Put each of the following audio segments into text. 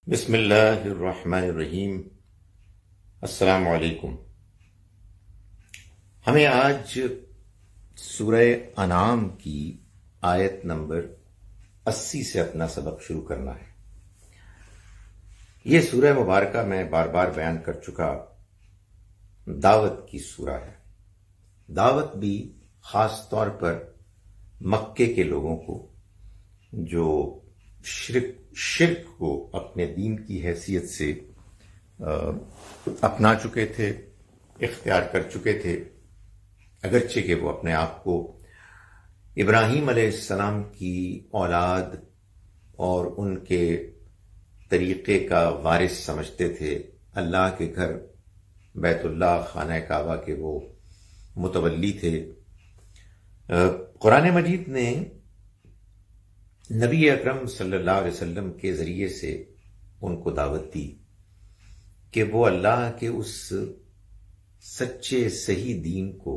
بسم اللہ الرحمن الرحیم۔ السلام علیکم۔ ہمیں آج سورہ انعام کی آیت نمبر 80 سے اپنا سبق شروع کرنا ہے۔ یہ سورہ مبارکہ میں بار بار بیان کر چکا دعوت کی سورہ ہے۔ دعوت بھی خاص طور پر مکے کے لوگوں کو جو شرک کو اپنے دین کی حیثیت سے اپنا چکے تھے، اختیار کر چکے تھے، اگرچہ کہ وہ اپنے آپ کو ابراہیم علیہ السلام کی اولاد اور ان کے طریقے کا وارث سمجھتے تھے، اللہ کے گھر بیت اللہ خانہ کعبہ کے وہ متولی تھے۔ قرآن مجید نے نبی اکرم صلی اللہ علیہ وسلم کے ذریعے سے ان کو دعوت دی کہ وہ اللہ کے اس سچے صحیح دین کو،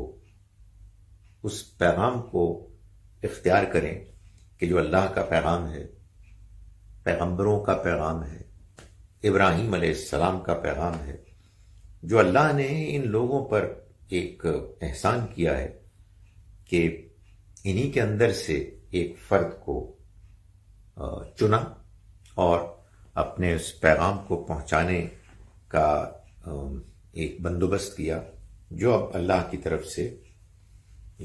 اس پیغام کو اختیار کریں کہ جو اللہ کا پیغام ہے، پیغمبروں کا پیغام ہے، ابراہیم علیہ السلام کا پیغام ہے، جو اللہ نے ان لوگوں پر ایک احسان کیا ہے کہ انہی کے اندر سے ایک فرد کو چنا اور اپنے اس پیغام کو پہنچانے کا ایک بندوبست کیا، جو اب اللہ کی طرف سے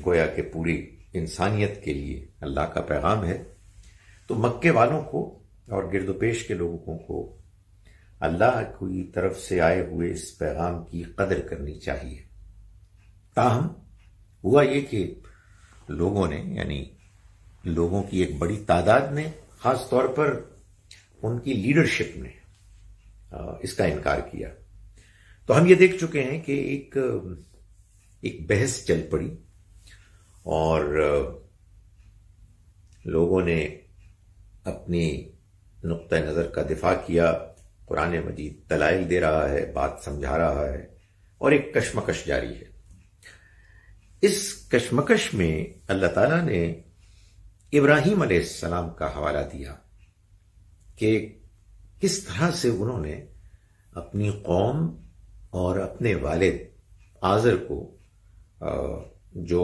گویا کہ پوری انسانیت کے لیے اللہ کا پیغام ہے۔ تو مکے والوں کو اور گرد و پیش کے لوگوں کو اللہ کی طرف سے آئے ہوئے اس پیغام کی قدر کرنی چاہیے۔ تاہم ہوا یہ کہ لوگوں نے، یعنی لوگوں کی ایک بڑی تعداد نے، خاص طور پر ان کی لیڈرشپ نے اس کا انکار کیا۔ تو ہم یہ دیکھ چکے ہیں کہ ایک بحث چل پڑی اور لوگوں نے اپنی نقطہ نظر کا دفاع کیا، قرآن مجید دلائل دے رہا ہے، بات سمجھا رہا ہے، اور ایک کشمکش جاری ہے۔ اس کشمکش میں اللہ تعالیٰ نے ابراہیم علیہ السلام کا حوالہ دیا کہ کس طرح سے انہوں نے اپنی قوم اور اپنے والد آزر کو، جو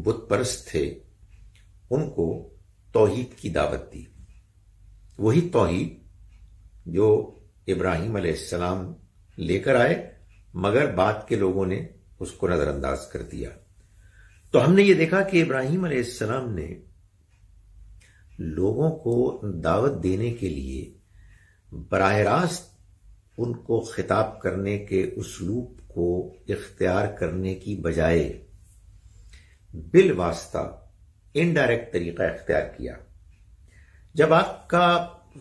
بت پرست تھے، ان کو توحید کی دعوت دی۔ وہی توحید جو ابراہیم علیہ السلام لے کر آئے، مگر بعد کے لوگوں نے اس کو نظر انداز کر دیا۔ تو ہم نے یہ دیکھا کہ ابراہیم علیہ السلام نے لوگوں کو دعوت دینے کے لیے براہ راست ان کو خطاب کرنے کے اسلوب کو اختیار کرنے کی بجائے بالواسطہ انڈائریکٹ طریقہ اختیار کیا۔ جب آپ کا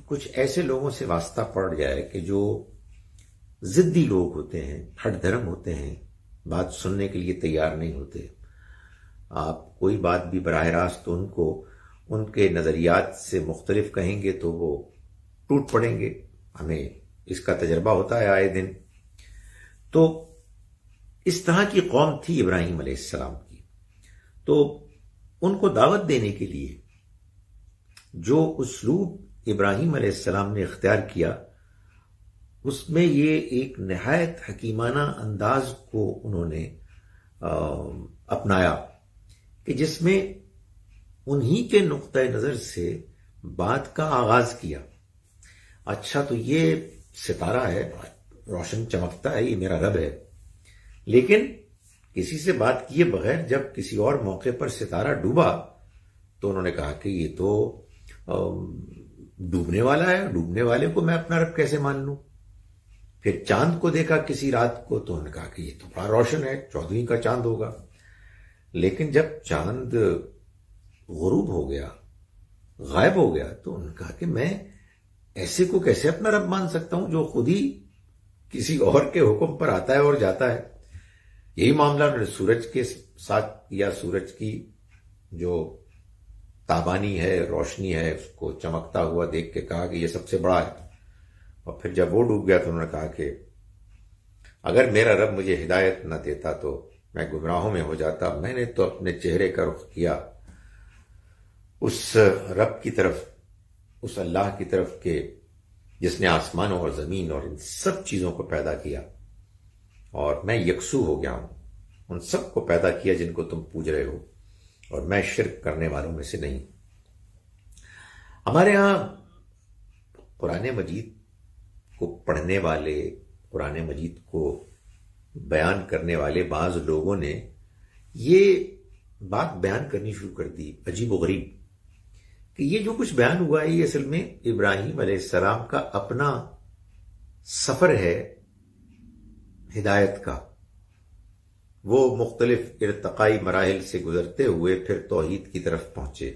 کچھ ایسے لوگوں سے واسطہ پڑ جائے کہ جو ضدی لوگ ہوتے ہیں، ہٹ دھرم ہوتے ہیں، بات سننے کے لیے تیار نہیں ہوتے، آپ کوئی بات بھی براہ راست ان کو ان کے نظریات سے مختلف کہیں گے تو وہ ٹوٹ پڑیں گے۔ ہمیں اس کا تجربہ ہوتا ہے آئے دن۔ تو اس طرح کی قوم تھی ابراہیم علیہ السلام کی۔ تو ان کو دعوت دینے کے لیے جو اسلوب ابراہیم علیہ السلام نے اختیار کیا، اس میں یہ ایک نہایت حکیمانہ انداز کو انہوں نے اپنایا کہ جس میں انہی کے نقطہ نظر سے بات کا آغاز کیا۔ اچھا، تو یہ ستارہ ہے، روشن چمکتا ہے، یہ میرا رب ہے، لیکن کسی سے بات کیے بغیر جب کسی اور موقع پر ستارہ ڈوبا تو انہوں نے کہا کہ یہ تو ڈوبنے والا ہے، ڈوبنے والے کو میں اپنا رب کیسے مان لوں؟ پھر چاند کو دیکھا کسی رات کو تو انہوں نے کہا کہ یہ تو بڑا روشن ہے، 14ویں کا چاند ہوگا۔ لیکن جب چاند غروب ہو گیا، غائب ہو گیا، تو انہوں نے کہا کہ میں ایسے کو کیسے اپنا رب مان سکتا ہوں جو خود ہی کسی اور کے حکم پر آتا ہے اور جاتا ہے۔ یہی معاملہ انہوں نے سورج کے ساتھ کیا۔ سورج کی جو تابانی ہے، روشنی ہے، اس کو چمکتا ہوا دیکھ کے کہا کہ یہ سب سے بڑا ہے۔ اور پھر جب وہ ڈوب گیا تو انہوں نے کہا کہ اگر میرا رب مجھے ہدایت نہ دیتا تو میں گمراہوں میں ہو جاتا۔ میں نے تو اپنے چہرے کا رخ کیا اس رب کی طرف، اس اللہ کی طرف کہ جس نے آسمانوں اور زمین اور ان سب چیزوں کو پیدا کیا، اور میں یکسو ہو گیا ہوں ان سب کو پیدا کیا جن کو تم پوج رہے ہو، اور میں شرک کرنے والوں میں سے نہیں۔ ہمارے ہاں قرآن مجید کو پڑھنے والے، قرآن مجید کو بیان کرنے والے بعض لوگوں نے یہ بات بیان کرنی شروع کر دی، عجیب و غریب، کہ یہ جو کچھ بیان ہوا ہے یہ اصل میں ابراہیم علیہ السلام کا اپنا سفر ہے ہدایت کا۔ وہ مختلف ارتقائی مراحل سے گزرتے ہوئے پھر توحید کی طرف پہنچے،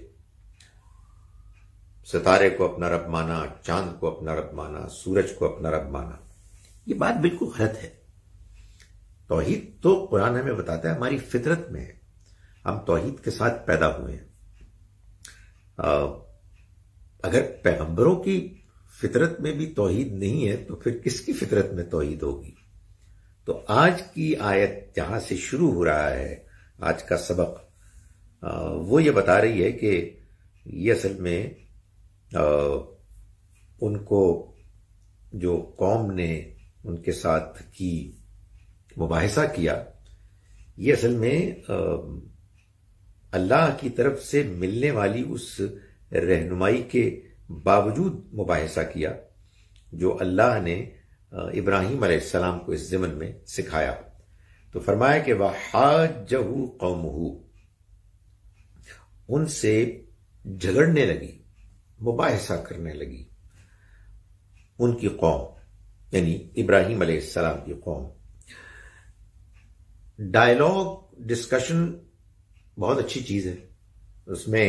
ستارے کو اپنا رب مانا، چاند کو اپنا رب مانا، سورج کو اپنا رب مانا۔ یہ بات بالکل غلط ہے۔ توحید تو قرآن ہمیں بتاتا ہے ہماری فطرت میں ہے، ہم توحید کے ساتھ پیدا ہوئے ہیں۔ اگر پیغمبروں کی فطرت میں بھی توحید نہیں ہے تو پھر کس کی فطرت میں توحید ہوگی؟ تو آج کی آیت جہاں سے شروع ہو رہا ہے، آج کا سبق، وہ یہ بتا رہی ہے کہ یہ اصل میں ان کو جو قوم نے ان کے ساتھ کی مباحثہ کیا، یہ اصل میں اللہ کی طرف سے ملنے والی اس رہنمائی کے باوجود مباحثہ کیا جو اللہ نے ابراہیم علیہ السلام کو اس ضمن میں سکھایا۔ تو فرمایا کہ وَحَاجَّهُ قَوْمُهُ، ان سے جھگڑنے لگی، مباحثہ کرنے لگی ان کی قوم، یعنی ابراہیم علیہ السلام کی قوم۔ ڈائلاگ، ڈسکشن بہت اچھی چیز ہے، اس میں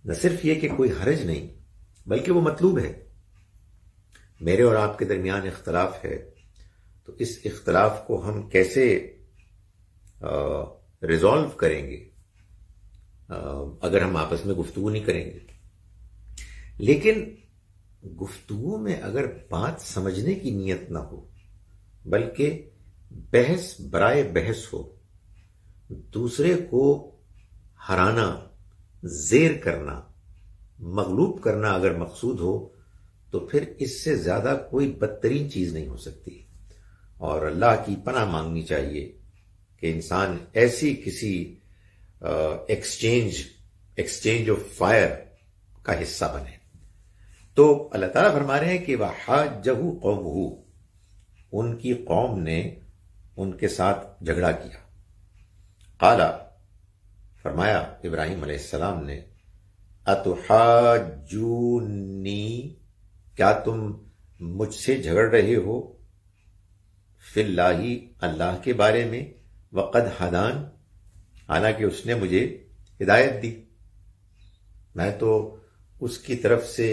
نہ صرف یہ کہ کوئی حرج نہیں بلکہ وہ مطلوب ہے۔ میرے اور آپ کے درمیان اختلاف ہے تو اس اختلاف کو ہم کیسے ریزالو کریں گے اگر ہم آپس میں گفتگو نہیں کریں گے؟ لیکن گفتگو میں اگر بات سمجھنے کی نیت نہ ہو بلکہ بحث برائے بحث ہو، دوسرے کو ہرانا، زیر کرنا، مغلوب کرنا اگر مقصود ہو تو پھر اس سے زیادہ کوئی بدترین چیز نہیں ہو سکتی۔ اور اللہ کی پناہ مانگنی چاہیے کہ انسان ایسی کسی ایکسچینج آف فائر کا حصہ بنے۔ تو اللہ تعالیٰ فرما رہے ہیں کہ وَحَاجَّهُ قَوْمُهُ، ان کی قوم نے ان کے ساتھ جھگڑا کیا۔ قَالَ، فرمایا ابراہیم علیہ السلام نے، أَتُحَاجُّونِّي، کیا تم مجھ سے جھگڑ رہے ہو، فی اللہ، اللہ کے بارے میں، وقد ہدان، حالانکہ اس نے مجھے ہدایت دی۔ میں تو اس کی طرف سے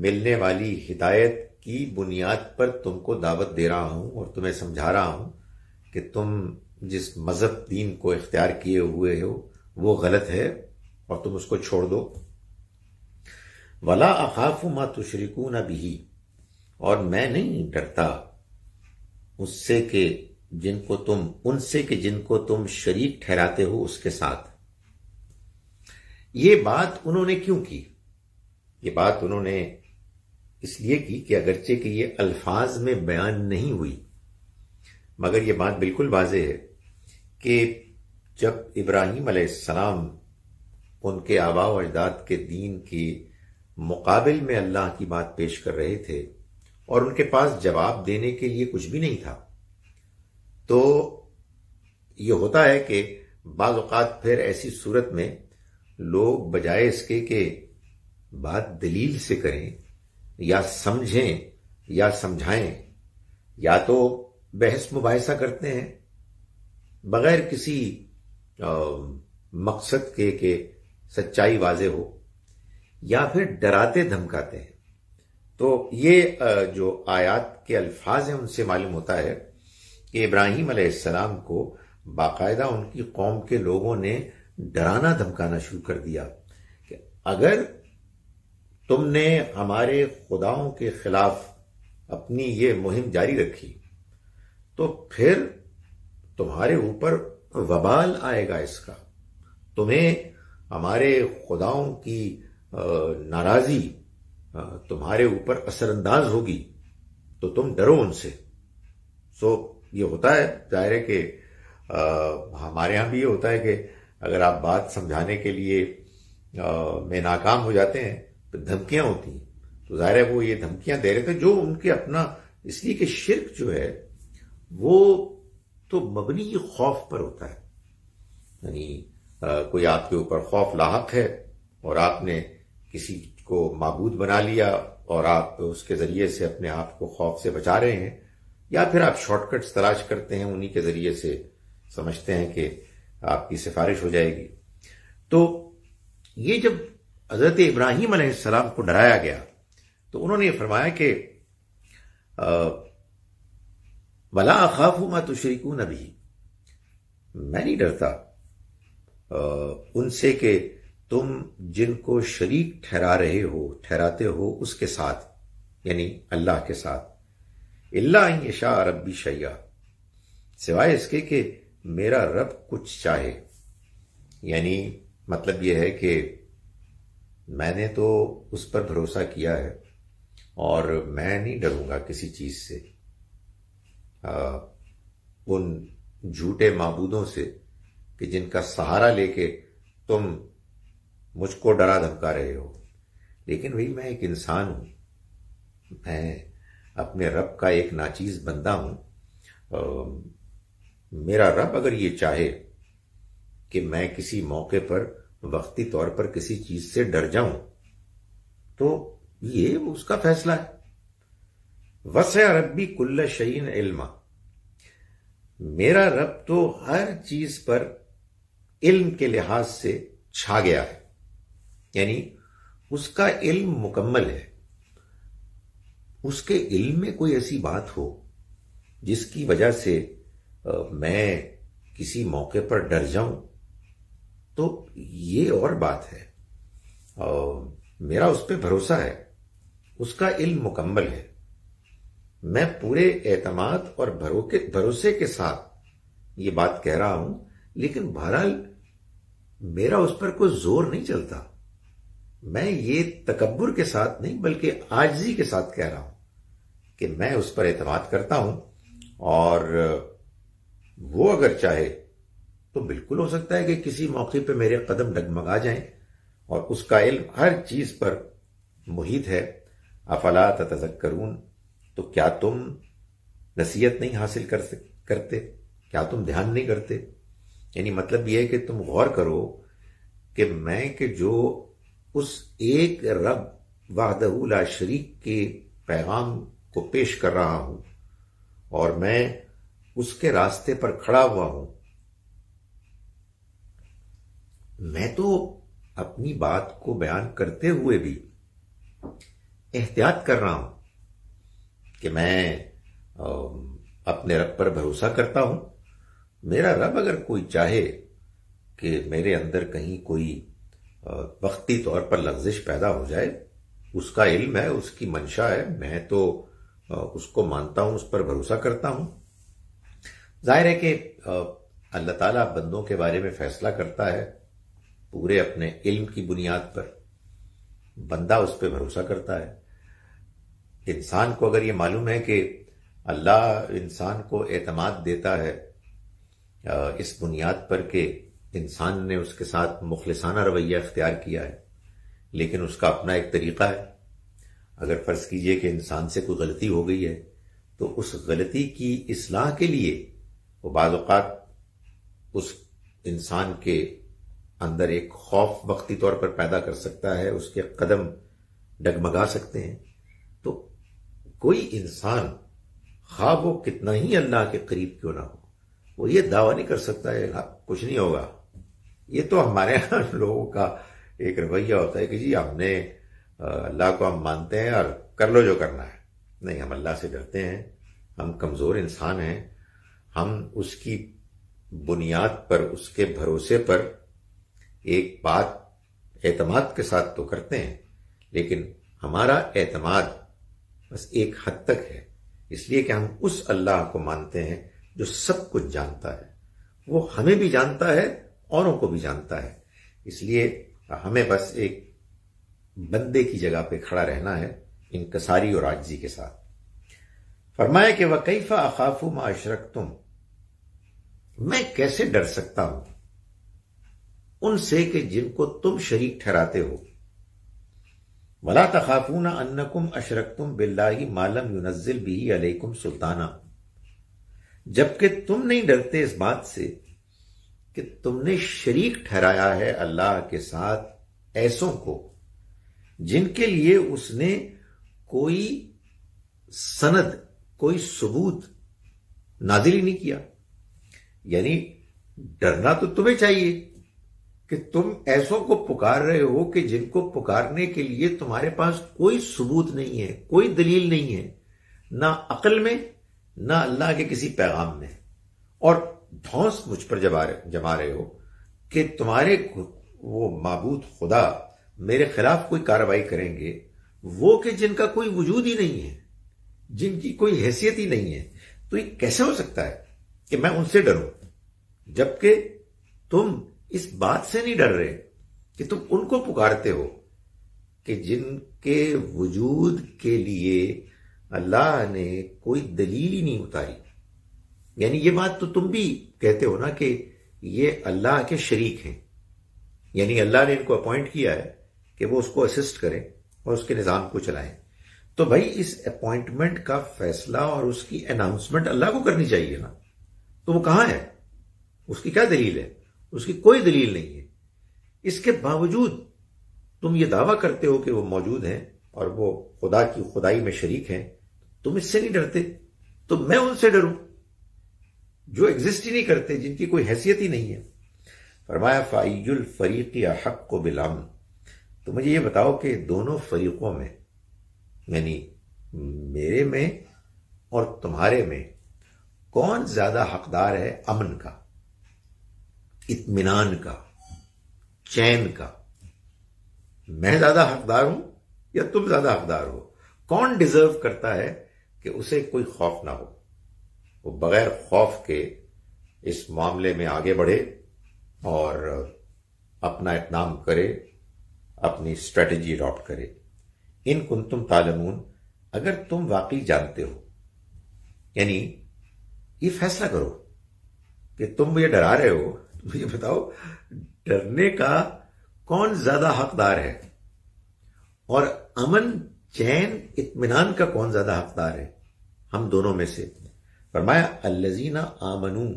ملنے والی ہدایت کی بنیاد پر تم کو دعوت دے رہا ہوں اور تمہیں سمجھا رہا ہوں کہ تم جس مذہب دین کو اختیار کیے ہوئے ہو وہ غلط ہے اور تم اس کو چھوڑ دو۔ وَلَا أَخَافُ مَا تُشْرِكُونَ بِهِ، اور میں نہیں ڈرتا اس سے کہ جن کو تم شریک ٹھہراتے ہو اس کے ساتھ۔ یہ بات انہوں نے کیوں کی؟ یہ بات انہوں نے اس لیے کی کہ اگرچہ کہ یہ الفاظ میں بیان نہیں ہوئی مگر یہ بات بالکل واضح ہے کہ جب ابراہیم علیہ السلام ان کے آباء و اجداد کے دین کے مقابل میں اللہ کی بات پیش کر رہے تھے اور ان کے پاس جواب دینے کے لیے کچھ بھی نہیں تھا، تو یہ ہوتا ہے کہ بعض اوقات پھر ایسی صورت میں لوگ بجائے اس کے کہ بات دلیل سے کریں یا سمجھیں یا سمجھائیں، یا تو بحث مباحثہ کرتے ہیں بغیر کسی مقصد کے کہ سچائی واضح ہو، یا پھر ڈراتے دھمکاتے ہیں۔ تو یہ جو آیات کے الفاظ ہیں ان سے معلوم ہوتا ہے کہ ابراہیم علیہ السلام کو باقاعدہ ان کی قوم کے لوگوں نے ڈرانا دھمکانا شروع کر دیا کہ اگر تم نے ہمارے خداؤں کے خلاف اپنی یہ مہم جاری رکھی تو پھر تمہارے اوپر وبال آئے گا اس کا، تمہیں ہمارے خداؤں کی ناراضی تمہارے اوپر اثر انداز ہوگی تو تم ڈرو ان سے۔ یہ ہوتا ہے، ظاہر ہے کہ ہمارے ہاں بھی یہ ہوتا ہے کہ اگر آپ بات سمجھانے کے لیے میں ناکام ہو جاتے ہیں تو دھمکیاں ہوتی ہیں، تو ظاہر ہے وہ یہ دھمکیاں دے رہے تھے جو ان کے اپنا، اس لیے کہ شرک جو ہے وہ تو مبنی خوف پر ہوتا ہے، یعنی کوئی آپ کے اوپر خوف لاحق ہے اور آپ نے کسی کو معبود بنا لیا اور آپ اس کے ذریعے سے اپنے آپ کو خوف سے بچا رہے ہیں، یا پھر آپ شارٹ کٹس تلاش کرتے ہیں، انہی کے ذریعے سے سمجھتے ہیں کہ آپ کی سفارش ہو جائے گی۔ تو یہ جب حضرت ابراہیم علیہ السلام کو ڈرایا گیا تو انہوں نے یہ فرمایا کہ وَلَا أَخَافُ مَا تُشْرِكُونَ بِهِ، میں نہیں ڈرتا ان سے کہ تم جن کو شریک ٹھہراتے ہو اس کے ساتھ، یعنی اللہ کے ساتھ، اِلَّا أَن يَشَاءَ رَبِّي شَيْئًا، سوائے اس کے کہ میرا رب کچھ چاہے۔ یعنی مطلب یہ ہے کہ میں نے تو اس پر بھروسہ کیا ہے اور میں نہیں ڈروں گا کسی چیز سے، ان جھوٹے معبودوں سے کہ جن کا سہارا لے کے تم مجھ کو ڈرا دھمکا رہے ہو۔ لیکن بھئی میں ایک انسان ہوں، میں اپنے رب کا ایک ناچیز بندہ ہوں، میرا رب اگر یہ چاہے کہ میں کسی موقع پر وقتی طور پر کسی چیز سے ڈر جاؤں تو یہ اس کا فیصلہ ہے۔ وسع ربی کل شیء علما، میرا رب تو ہر چیز پر علم کے لحاظ سے چھا گیا ہے، یعنی اس کا علم مکمل ہے۔ اس کے علم میں کوئی ایسی بات ہو جس کی وجہ سے میں کسی موقع پر ڈر جاؤں تو یہ اور بات ہے، میرا اس پہ بھروسہ ہے، اس کا علم مکمل ہے، میں پورے اعتماد اور بھروسے کے ساتھ یہ بات کہہ رہا ہوں، لیکن بہرحال میرا اس پر کوئی زور نہیں چلتا، میں یہ تکبر کے ساتھ نہیں بلکہ عاجزی کے ساتھ کہہ رہا ہوں کہ میں اس پر اعتماد کرتا ہوں، اور وہ اگر چاہے تو بالکل ہو سکتا ہے کہ کسی موقع پہ میرے قدم ڈگمگا جائیں، اور اس کا علم ہر چیز پر محیط ہے۔ افلا تتذکرون، تو کیا تم نصیحت نہیں حاصل کرتے، کیا تم دھیان نہیں کرتے؟ یعنی مطلب یہ ہے کہ تم غور کرو کہ میں کہ جو اس ایک رب وحدہ لا شریک کے پیغام کو پیش کر رہا ہوں اور میں اس کے راستے پر کھڑا ہوا ہوں، میں تو اپنی بات کو بیان کرتے ہوئے بھی احتیاط کر رہا ہوں کہ میں اپنے رب پر بھروسہ کرتا ہوں، میرا رب اگر کوئی چاہے کہ میرے اندر کہیں کوئی وقتی طور پر لغزش پیدا ہو جائے، اس کا علم ہے، اس کی منشا ہے، میں تو اس کو مانتا ہوں، اس پر بھروسہ کرتا ہوں۔ ظاہر ہے کہ اللہ تعالیٰ بندوں کے بارے میں فیصلہ کرتا ہے پورے اپنے علم کی بنیاد پر، بندہ اس پہ بھروسہ کرتا ہے۔ انسان کو اگر یہ معلوم ہے کہ اللہ انسان کو اعتماد دیتا ہے اس بنیاد پر کہ انسان نے اس کے ساتھ مخلصانہ رویہ اختیار کیا ہے، لیکن اس کا اپنا ایک طریقہ ہے، اگر فرض کیجئے کہ انسان سے کوئی غلطی ہو گئی ہے تو اس غلطی کی اصلاح کے لیے وہ بعض اوقات اس انسان کے اندر ایک خوف وقتی طور پر پیدا کر سکتا ہے، اس کے قدم ڈگمگا سکتے ہیں۔ تو کوئی انسان خواہ وہ کتنا ہی اللہ کے قریب کیوں نہ ہو، وہ یہ دعویٰ نہیں کر سکتا ہے کچھ نہیں ہوگا۔ یہ تو ہمارے یہاں لوگوں کا ایک رویہ ہوتا ہے کہ جی ہم نے اللہ کو ہم مانتے ہیں اور کر لو جو کرنا ہے۔ نہیں، ہم اللہ سے ڈرتے ہیں، ہم کمزور انسان ہیں، ہم اس کی بنیاد پر، اس کے بھروسے پر ایک بات اعتماد کے ساتھ تو کرتے ہیں، لیکن ہمارا اعتماد بس ایک حد تک ہے، اس لیے کہ ہم اس اللہ کو مانتے ہیں جو سب کچھ جانتا ہے، وہ ہمیں بھی جانتا ہے، اوروں کو بھی جانتا ہے، اس لیے ہمیں بس ایک بندے کی جگہ پہ کھڑا رہنا ہے انکساری اور عاجزی کے ساتھ۔ فرمایا کہ وَكَيْفَ أَخَافُ مَا أَشْرَكْتُمْ، میں کیسے ڈر سکتا ہوں ان سے کہ جن کو تم شریک ٹھہراتے ہو۔ وَلَا تَخَافُونَ أَنَّكُمْ أَشْرَكْتُمْ بِاللَّهِ مَا لَمْ يُنَزِّلْ بِهِ عَلَيْكُمْ سُلْطَانًا، جبکہ تم نہیں ڈرتے اس بات سے کہ تم نے شریک ٹھہرایا ہے اللہ کے ساتھ ایسوں کو جن کے لیے اس نے کوئی سند، کوئی ثبوت نازل ہی نہیں کیا۔ یعنی ڈرنا تو تمہیں چاہیے کہ تم ایسوں کو پکار رہے ہو کہ جن کو پکارنے کے لیے تمہارے پاس کوئی ثبوت نہیں ہے، کوئی دلیل نہیں ہے، نہ عقل میں نہ اللہ کے کسی پیغام میں، اور دھونس مجھ پر جما رہے ہو کہ تمہارے وہ معبود خدا میرے خلاف کوئی کارروائی کریں گے، وہ کہ جن کا کوئی وجود ہی نہیں ہے، جن کی کوئی حیثیت ہی نہیں ہے۔ تو یہ کیسے ہو سکتا ہے کہ میں ان سے ڈروں، جبکہ تم اس بات سے نہیں ڈر رہے کہ تم ان کو پکارتے ہو کہ جن کے وجود کے لیے اللہ نے کوئی دلیل ہی نہیں اتاری۔ یعنی یہ بات تو تم بھی کہتے ہو نا کہ یہ اللہ کے شریک ہیں، یعنی اللہ نے ان کو اپوائنٹ کیا ہے کہ وہ اس کو اسسٹ کریں اور اس کے نظام کو چلائیں۔ تو بھائی اس اپوائنٹمنٹ کا فیصلہ اور اس کی اناؤنسمنٹ اللہ کو کرنی چاہیے نا، تو وہ کہاں ہے؟ اس کی کیا دلیل ہے؟ اس کی کوئی دلیل نہیں ہے۔ اس کے باوجود تم یہ دعویٰ کرتے ہو کہ وہ موجود ہیں اور وہ خدا کی خدائی میں شریک ہیں، تم اس سے نہیں ڈرتے تو میں ان سے ڈروں جو ایگزسٹ ہی نہیں کرتے، جن کی کوئی حیثیت ہی نہیں ہے۔ فرمایا فَأَيُّ الْفَرِيقِ أَحَقُّ بِالْأَمْنِ، تو مجھے یہ بتاؤ کہ دونوں فریقوں میں، یعنی میرے میں اور تمہارے میں، کون زیادہ حقدار ہے امن کا، اطمینان کا، چین کا؟ میں زیادہ حقدار ہوں یا تم زیادہ حقدار ہو؟ کون ڈیزرو کرتا ہے کہ اسے کوئی خوف نہ ہو، وہ بغیر خوف کے اس معاملے میں آگے بڑھے اور اپنا اقدام کرے، اپنی اسٹریٹجی اڈاپٹ کرے؟ ان کنتم تعلمون، اگر تم واقعی جانتے ہو، یعنی یہ فیصلہ کرو کہ تم مجھے ڈرا رہے ہو، تو مجھے بتاؤ ڈرنے کا کون زیادہ حقدار ہے، اور امن، چین، اطمینان کا کون زیادہ حقدار ہے؟ ہم دونوں میں سے۔ فرمایا الذین آمنوا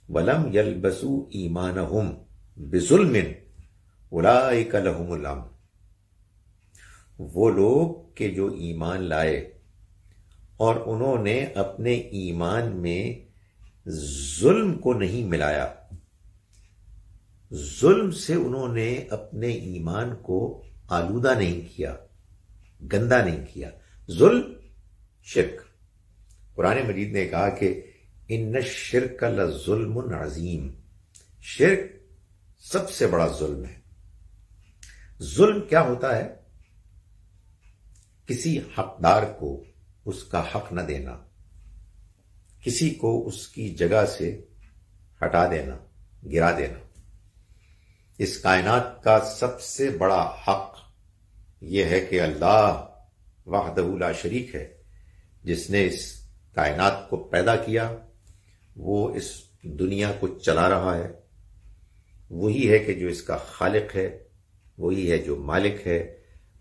ولم یلبسوا ایمانہم بظلم اولئک لہم الامن، وہ لوگ کہ جو ایمان لائے اور انہوں نے اپنے ایمان میں ظلم کو نہیں ملایا، ظلم سے انہوں نے اپنے ایمان کو آلودہ نہیں کیا، گندا نہیں کیا۔ ظلم شرک، قرآن مجید نے کہا کہ ان الشرک لظلم عظیم، شرک سب سے بڑا ظلم ہے۔ ظلم کیا ہوتا ہے؟ کسی حقدار کو اس کا حق نہ دینا، کسی کو اس کی جگہ سے ہٹا دینا، گرا دینا۔ اس کائنات کا سب سے بڑا حق یہ ہے کہ اللہ وحدہ لا شریک ہے، جس نے اس کائنات کو پیدا کیا، وہ اس دنیا کو چلا رہا ہے، وہی ہے کہ جو اس کا خالق ہے، وہی ہے جو مالک ہے،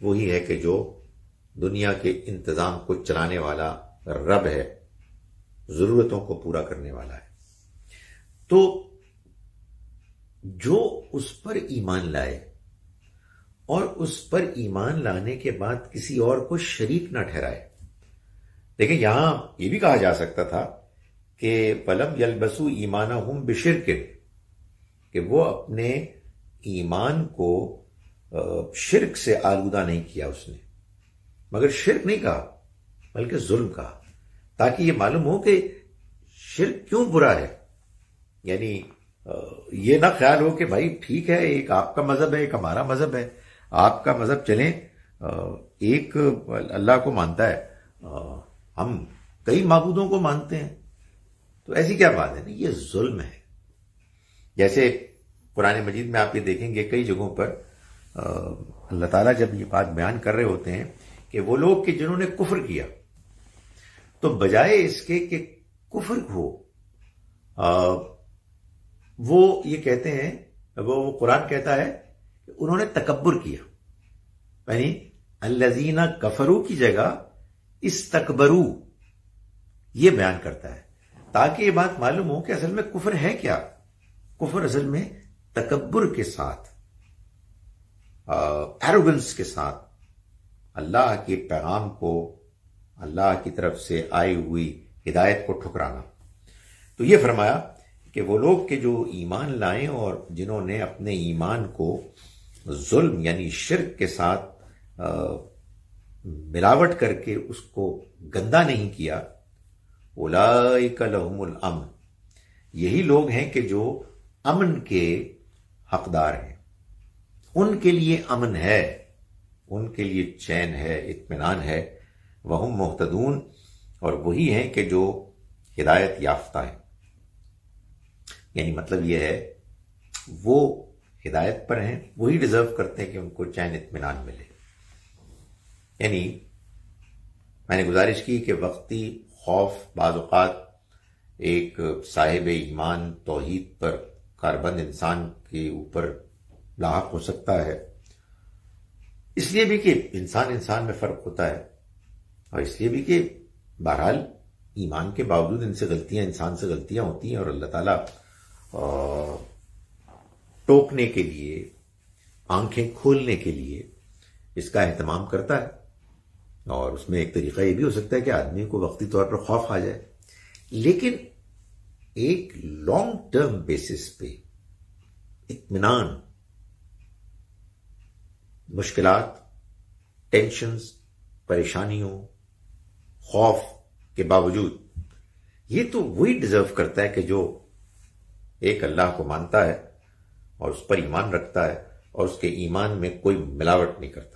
وہی ہے کہ جو دنیا کے انتظام کو چلانے والا رب ہے، ضرورتوں کو پورا کرنے والا ہے۔ تو جو اس پر ایمان لائے اور اس پر ایمان لانے کے بعد کسی اور کو شریک نہ ٹھہرائے، لیکن یہاں یہ بھی کہا جا سکتا تھا کہ فَلَمْ يَلْبَسُوا إِيمَانَهُمْ بِشِرْكٍ، کہ وہ اپنے ایمان کو شرک سے آلودہ نہیں کیا اس نے، مگر شرک نہیں کہا بلکہ ظلم کہا، تاکہ یہ معلوم ہو کہ شرک کیوں برا ہے۔ یعنی یہ نہ خیال ہو کہ بھائی ٹھیک ہے، ایک آپ کا مذہب ہے، ایک ہمارا مذہب ہے، آپ کا مذہب چلیں، ایک اللہ کو مانتا ہے، ہم کئی معبودوں کو مانتے ہیں، تو ایسی کیا بات ہے؟ نہیں، یہ ظلم ہے۔ جیسے قرآن مجید میں آپ یہ دیکھیں گے کئی جگہوں پر اللہ تعالیٰ جب یہ بات بیان کر رہے ہوتے ہیں کہ وہ لوگ کہ جنہوں نے کفر کیا، تو بجائے اس کے کہ کفر ہو وہ یہ کہتے ہیں، وہ قرآن کہتا ہے کہ انہوں نے تکبر کیا، یعنی الذین کفروا کی جگہ استکبروا یہ بیان کرتا ہے تاکہ یہ بات معلوم ہو کہ اصل میں کفر ہے کیا۔ کفر اصل میں تکبر کے ساتھ، ایروگنس کے ساتھ اللہ کے پیغام کو، اللہ کی طرف سے آئی ہوئی ہدایت کو ٹھکرانا۔ تو یہ فرمایا کہ وہ لوگ کہ جو ایمان لائیں اور جنہوں نے اپنے ایمان کو ظلم یعنی شرک کے ساتھ ملاوٹ کر کے اس کو گندا نہیں کیا، اولئک لہم الامن، یہی لوگ ہیں کہ جو امن کے حقدار ہیں، ان کے لیے امن ہے، ان کے لیے چین ہے، اطمینان ہے، وہم مہتدون، اور وہی ہیں کہ جو ہدایت یافتہ ہیں۔ یعنی مطلب یہ ہے وہ ہدایت پر ہیں، وہی ڈیزرو کرتے ہیں کہ ان کو چین اطمینان ملے۔ یعنی میں نے گزارش کی کہ وقتی خوف بعض اوقات ایک صاحب ایمان توحید پر کاربند انسان کے اوپر لاحق ہو سکتا ہے، اس لیے بھی کہ انسان میں فرق ہوتا ہے، اور اس لیے بھی کہ بہرحال ایمان کے باوجود انسان سے غلطیاں ہوتی ہیں، اور اللہ تعالیٰ ٹوکنے کے لیے، آنکھیں کھولنے کے لیے اس کا اہتمام کرتا ہے۔ اور اس میں ایک طریقہ یہ بھی ہو سکتا ہے کہ آدمی کو وقتی طور پر خوف آ جائے، لیکن ایک لانگ ٹرم بیسس پہ اطمینان، مشکلات، ٹینشنز، پریشانیوں، خوف کے باوجود یہ تو وہی ڈیزرو کرتا ہے کہ جو ایک اللہ کو مانتا ہے اور اس پر ایمان رکھتا ہے اور اس کے ایمان میں کوئی ملاوٹ نہیں کرتا۔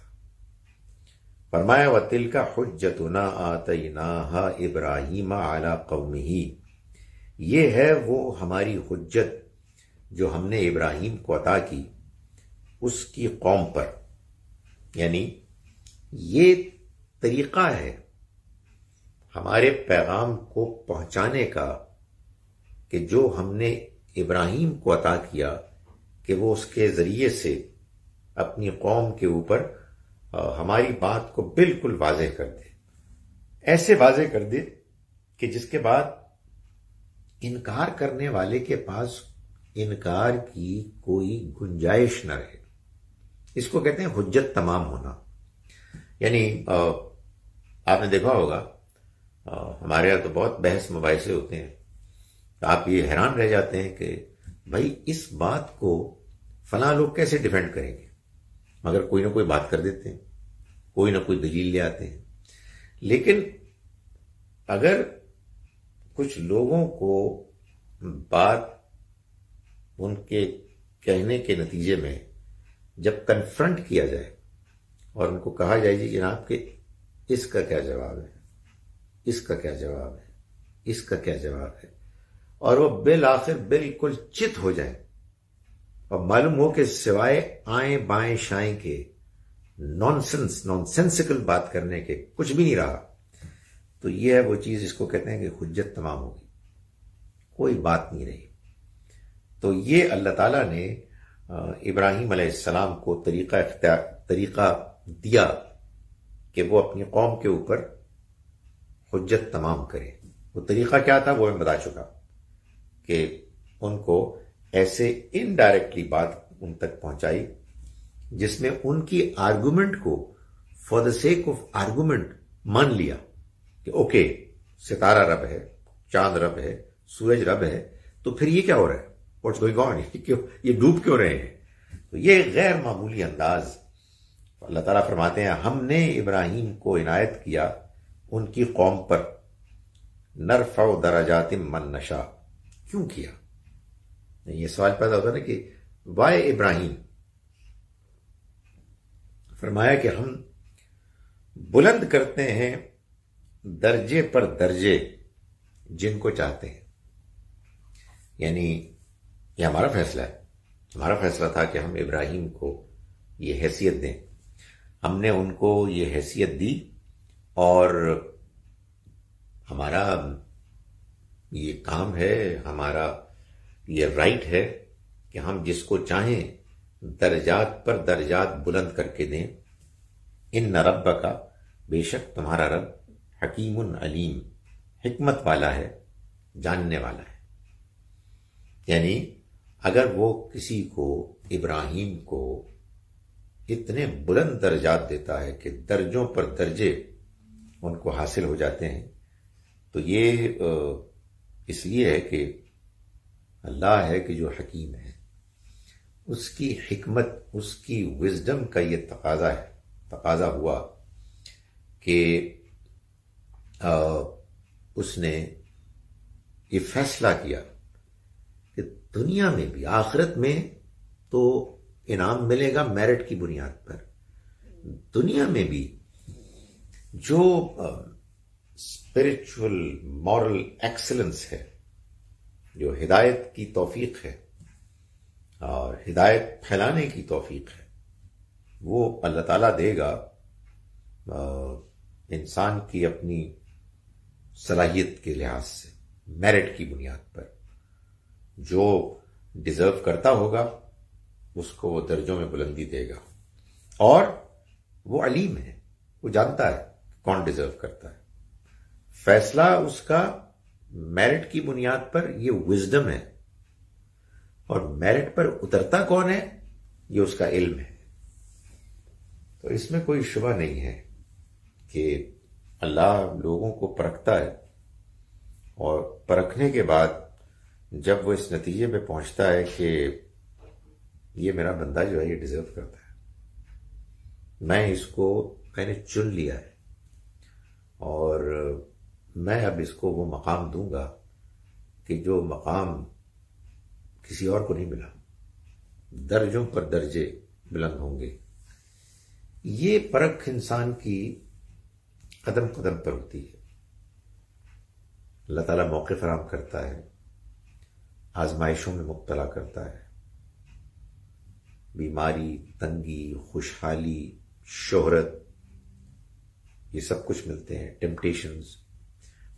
فرمایا وَتِلْكَ حُجَّتُنَا آتَيْنَاهَا إِبْرَاهِيمَ عَلَى قَوْمِهِ، یہ ہے وہ ہماری حجت جو ہم نے ابراہیم کو عطا کی اس کی قوم پر، یعنی یہ طریقہ ہے ہمارے پیغام کو پہنچانے کا کہ جو ہم نے ابراہیم کو عطا کیا کہ وہ اس کے ذریعے سے اپنی قوم کے اوپر ہماری بات کو بالکل واضح کر دے، ایسے واضح کر دے کہ جس کے بعد انکار کرنے والے کے پاس انکار کی کوئی گنجائش نہ رہے۔ اس کو کہتے ہیں حجت تمام ہونا۔ یعنی آپ نے دیکھا ہوگا ہمارے یہاں تو بہت بحث مباحثے ہوتے ہیں، آپ یہ حیران رہ جاتے ہیں کہ بھائی اس بات کو فلاں لوگ کیسے ڈیفینڈ کریں گے، مگر کوئی نہ کوئی بات کر دیتے ہیں، کوئی نہ کوئی دلیل لے آتے ہیں۔ لیکن اگر کچھ لوگوں کو بات ان کے کہنے کے نتیجے میں جب کنفرنٹ کیا جائے اور ان کو کہا جائے جی جناب کہ اس کا کیا جواب ہے، اس کا کیا جواب ہے، اس کا کیا جواب ہے، اور وہ بالآخر بالکل چت ہو جائیں اور معلوم ہو کہ سوائے آئیں بائیں شائیں کے نانسنسیکل بات کرنے کے کچھ بھی نہیں رہا، تو یہ ہے وہ چیز جس کو کہتے ہیں کہ حجت تمام ہو گئی، کوئی بات نہیں رہی۔ تو یہ اللہ تعالیٰ نے ابراہیم علیہ السلام کو طریقہ دیا کہ وہ اپنی قوم کے اوپر حجت تمام کرے۔ وہ طریقہ کیا تھا وہ میں بتا چکا کہ ان کو ایسے انڈائریکٹلی بات ان تک پہنچائی جس میں ان کی آرگومنٹ کو for the sake of argument مان لیا کہ اوکے ستارہ رب ہے، چاند رب ہے، سورج رب ہے، تو پھر یہ کیا ہو رہا ہے، واٹس گوئنگ آن، یہ ڈوب کیوں رہے ہیں۔ تو یہ غیر معمولی انداز اللہ تعالیٰ فرماتے ہیں ہم نے ابراہیم کو عنایت کیا ان کی قوم پر، نرفع درجات من نشاء، کیوں کیا؟ یہ سوال پیدا ہوتا ہے نا کہ وائے ابراہیم؟ فرمایا کہ ہم بلند کرتے ہیں درجے پر درجے جن کو چاہتے ہیں۔ یعنی یہ ہمارا فیصلہ ہے، ہمارا فیصلہ تھا کہ ہم ابراہیم کو یہ حیثیت دیں. ہم نے ان کو یہ حیثیت دی اور ہمارا یہ کام ہے، ہمارا یہ رائٹ ہے کہ ہم جس کو چاہیں درجات پر درجات بلند کر کے دیں. ان ربک، بے شک تمہارا رب، حکیم علیم، حکمت والا ہے، جاننے والا ہے. یعنی اگر وہ کسی کو، ابراہیم کو، اتنے بلند درجات دیتا ہے کہ درجوں پر درجے ان کو حاصل ہو جاتے ہیں، تو یہ اس لیے ہے کہ اللہ ہے کہ جو حکیم ہے. اس کی حکمت، اس کی وزڈم کا یہ تقاضا ہوا کہ اس نے یہ فیصلہ کیا کہ دنیا میں بھی، آخرت میں تو انعام ملے گا میرٹ کی بنیاد پر، دنیا میں بھی جو اسپرچل مورل ایکسلنس ہے، جو ہدایت کی توفیق ہے اور ہدایت پھیلانے کی توفیق ہے، وہ اللہ تعالیٰ دے گا انسان کی اپنی صلاحیت کے لحاظ سے، میرٹ کی بنیاد پر. جو ڈیزرو کرتا ہوگا اس کو وہ درجوں میں بلندی دے گا. اور وہ علیم ہے، وہ جانتا ہے کون ڈیزرو کرتا ہے. فیصلہ اس کا میرٹ کی بنیاد پر، یہ وزڈم ہے. اور میرٹ پر اترتا کون ہے، یہ اس کا علم ہے. تو اس میں کوئی شبہ نہیں ہے کہ اللہ لوگوں کو پرکھتا ہے، اور پرکھنے کے بعد جب وہ اس نتیجے پہ پہنچتا ہے کہ یہ میرا بندہ جو ہے یہ ڈیزرو کرتا ہے، میں نے چن لیا ہے، اور میں اب اس کو وہ مقام دوں گا کہ جو مقام کسی اور کو نہیں ملا، درجوں پر درجے بلند ہوں گے. یہ پرکھ انسان کی قدم قدم پر ہوتی ہے. اللہ تعالیٰ موقع فراہم کرتا ہے، آزمائشوں میں مبتلا کرتا ہے، بیماری، تنگی، خوشحالی، شہرت، یہ سب کچھ ملتے ہیں، ٹیمپٹیشنز،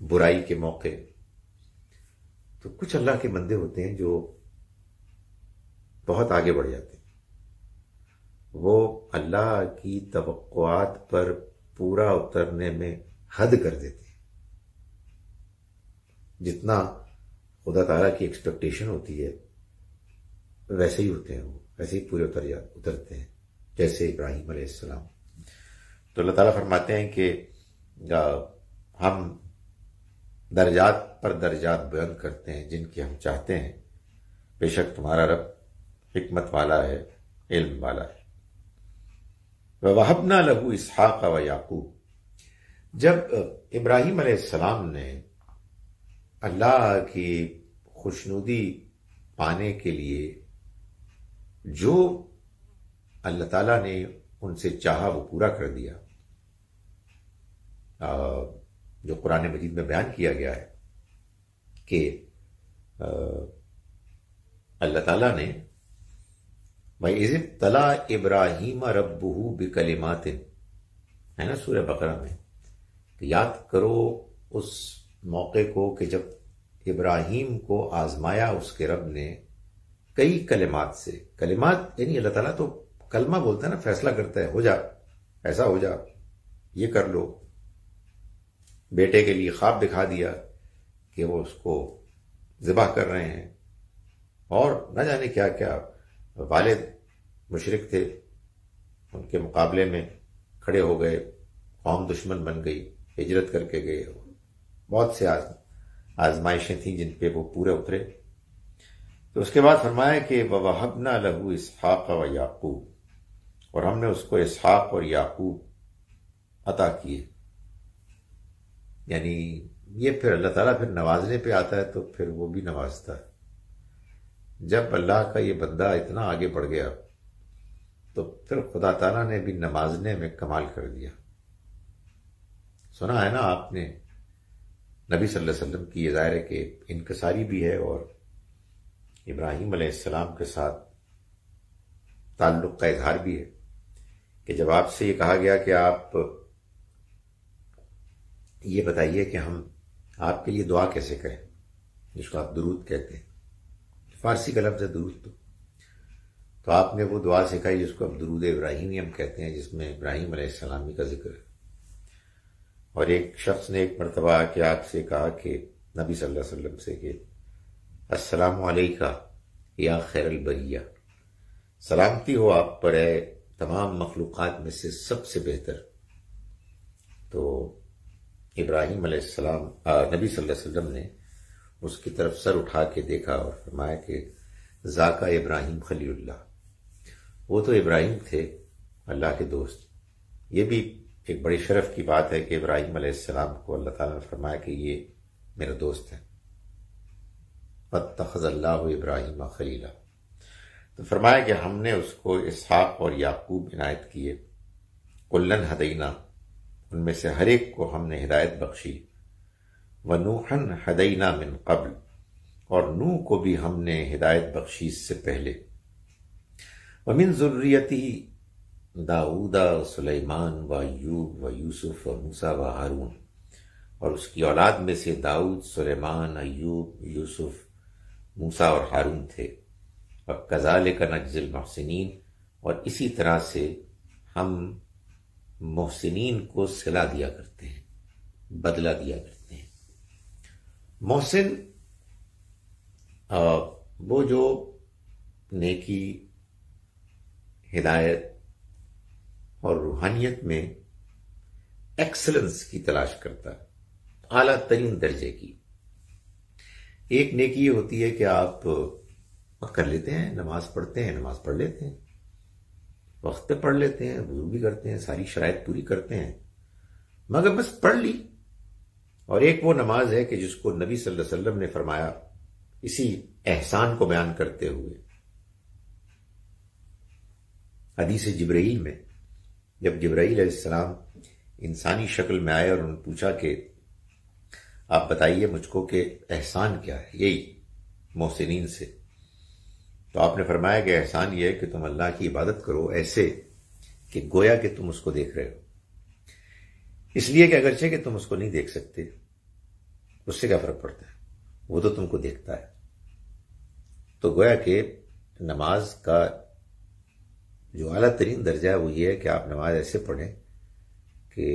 برائی کے موقع. تو کچھ اللہ کے بندے ہوتے ہیں جو بہت آگے بڑھ جاتے ہیں، وہ اللہ کی توقعات پر پورا اترنے میں حد کر دیتے ہیں. جتنا خدا تعالیٰ کی ایکسپیکٹیشن ہوتی ہے ویسے ہی ہوتے ہیں، وہ ویسے ہی پورے اترتے ہیں، جیسے ابراہیم علیہ السلام. تو اللہ تعالیٰ فرماتے ہیں کہ ہم درجات پر درجات بلند کرتے ہیں جن کی ہم چاہتے ہیں. بے شک تمہارا رب حکمت والا ہے، علم والا ہے. وَوَهَبْنَا لَهُ إِسْحَاقَ وَيَعْقُوبَ. جب ابراہیم علیہ السلام نے اللہ کی خوشنودی پانے کے لیے جو اللہ تعالیٰ نے ان سے چاہا وہ پورا کر دیا، جو قرآن مجید میں بیان کیا گیا ہے کہ اللہ تعالیٰ نے وَإِذِ ابْتَلَىٰ إِبْرَاهِيمَ رَبُّهُ بِكَلِمَاتٍ، ہے نا سورہ بقرہ میں، کہ یاد کرو اس موقع کو کہ جب ابراہیم کو آزمایا اس کے رب نے کئی کلمات سے. کلمات یعنی اللہ تعالیٰ تو کلمہ بولتا ہے نا، فیصلہ کرتا ہے، ہو جا، ایسا ہو جا، یہ کر لو. بیٹے کے لیے خواب دکھا دیا کہ وہ اس کو ذبح کر رہے ہیں، اور نہ جانے کیا کیا. والد مشرک تھے، ان کے مقابلے میں کھڑے ہو گئے، قوم دشمن بن گئی، ہجرت کر کے گئے. بہت سے آزمائشیں تھیں جن پہ وہ پورے اترے. تو اس کے بعد فرمایا کہ وَوَهَبْنَا لَهُ إِسْحَاقَ وَيَعْقُوبَ، اور ہم نے اس کو اسحاق اور یعقوب عطا کیے. یعنی یہ پھر اللہ تعالیٰ پھر نوازنے پہ آتا ہے تو پھر وہ بھی نوازتا ہے. جب اللہ کا یہ بندہ اتنا آگے بڑھ گیا تو پھر خدا تعالیٰ نے بھی نوازنے میں کمال کر دیا. سنا ہے نا آپ نے نبی صلی اللہ علیہ وسلم کی، یہ ظاہر ہے کہ انکساری بھی ہے اور ابراہیم علیہ السلام کے ساتھ تعلق کا اظہار بھی ہے. کہ جب آپ سے یہ کہا گیا کہ آپ یہ بتائیے کہ ہم آپ کے لیے دعا کیسے کریں، جس کو آپ درود کہتے ہیں، فارسی کا لفظ ہے درود، تو آپ نے وہ دعا سکھائی جس کو اب درود ابراہیمی ہم کہتے ہیں، جس میں ابراہیم علیہ السلامی کا ذکر ہے۔ اور ایک شخص نے ایک مرتبہ آ کے آپ سے کہا کہ نبی صلی اللہ علیہ وسلم سے کہ السلام علیکہ یا خیر البریہ، سلامتی ہو آپ پر اے تمام مخلوقات میں سے سب سے بہتر۔ تو ابراہیم علیہ السلام نبی صلی اللہ علیہ وسلم نے اس کی طرف سر اٹھا کے دیکھا اور فرمایا کہ ذاکا ابراہیم خلیل اللہ، وہ تو ابراہیم تھے اللہ کے دوست۔ یہ بھی ایک بڑی شرف کی بات ہے کہ ابراہیم علیہ السلام کو اللہ تعالیٰ نے فرمایا کہ یہ میرا دوست ہے، واتخذ اللہ ابراہیم خلیلا۔ تو فرمایا کہ ہم نے اس کو اسحاق اور یعقوب عنایت کیے، کلن ہدینا، ان میں سے ہر ایک کو ہم نے ہدایت بخشی، ونوحن ہدینا من قبل، اور نوح کو بھی ہم نے ہدایت بخشی اس سے پہلے، ومن ذریتہ داؤد و سلیمان و ایوب و یوسف و موسیٰ و ہارون، اور اس کی اولاد میں سے داؤد، سلیمان، ایوب، یوسف، موسیٰ اور ہارون تھے۔ وَكَذَلِكَ نَجْزِي الْمُحْسِنِينَ، اور اسی طرح سے ہم محسنین کو صلہ دیا کرتے ہیں، بدلہ دیا کرتے ہیں۔ محسن وہ جو نیکی، ہدایت اور روحانیت میں ایکسلنس کی تلاش کرتا ہے، اعلیٰ ترین درجے کی۔ ایک نیکی یہ ہوتی ہے کہ آپ کر لیتے ہیں، نماز پڑھتے ہیں، نماز پڑھ لیتے ہیں، وقت پہ پڑھ لیتے ہیں، وضو بھی کرتے ہیں، ساری شرائط پوری کرتے ہیں، مگر بس پڑھ لی۔ اور ایک وہ نماز ہے کہ جس کو نبی صلی اللہ علیہ وسلم نے فرمایا اسی احسان کو بیان کرتے ہوئے حدیث جبرائیل میں، جب جبرائیل علیہ السلام انسانی شکل میں آئے اور انہوں نے پوچھا کہ آپ بتائیے مجھ کو کہ احسان کیا ہے، یہی محسنین سے، تو آپ نے فرمایا کہ احسان یہ ہے کہ تم اللہ کی عبادت کرو ایسے کہ گویا کہ تم اس کو دیکھ رہے ہو، اس لیے کہ اگرچہ کہ تم اس کو نہیں دیکھ سکتے، اس سے کیا فرق پڑتا ہے، وہ تو تم کو دیکھتا ہے۔ تو گویا کہ نماز کا جو اعلیٰ ترین درجہ ہے وہ یہ ہے کہ آپ نماز ایسے پڑھیں کہ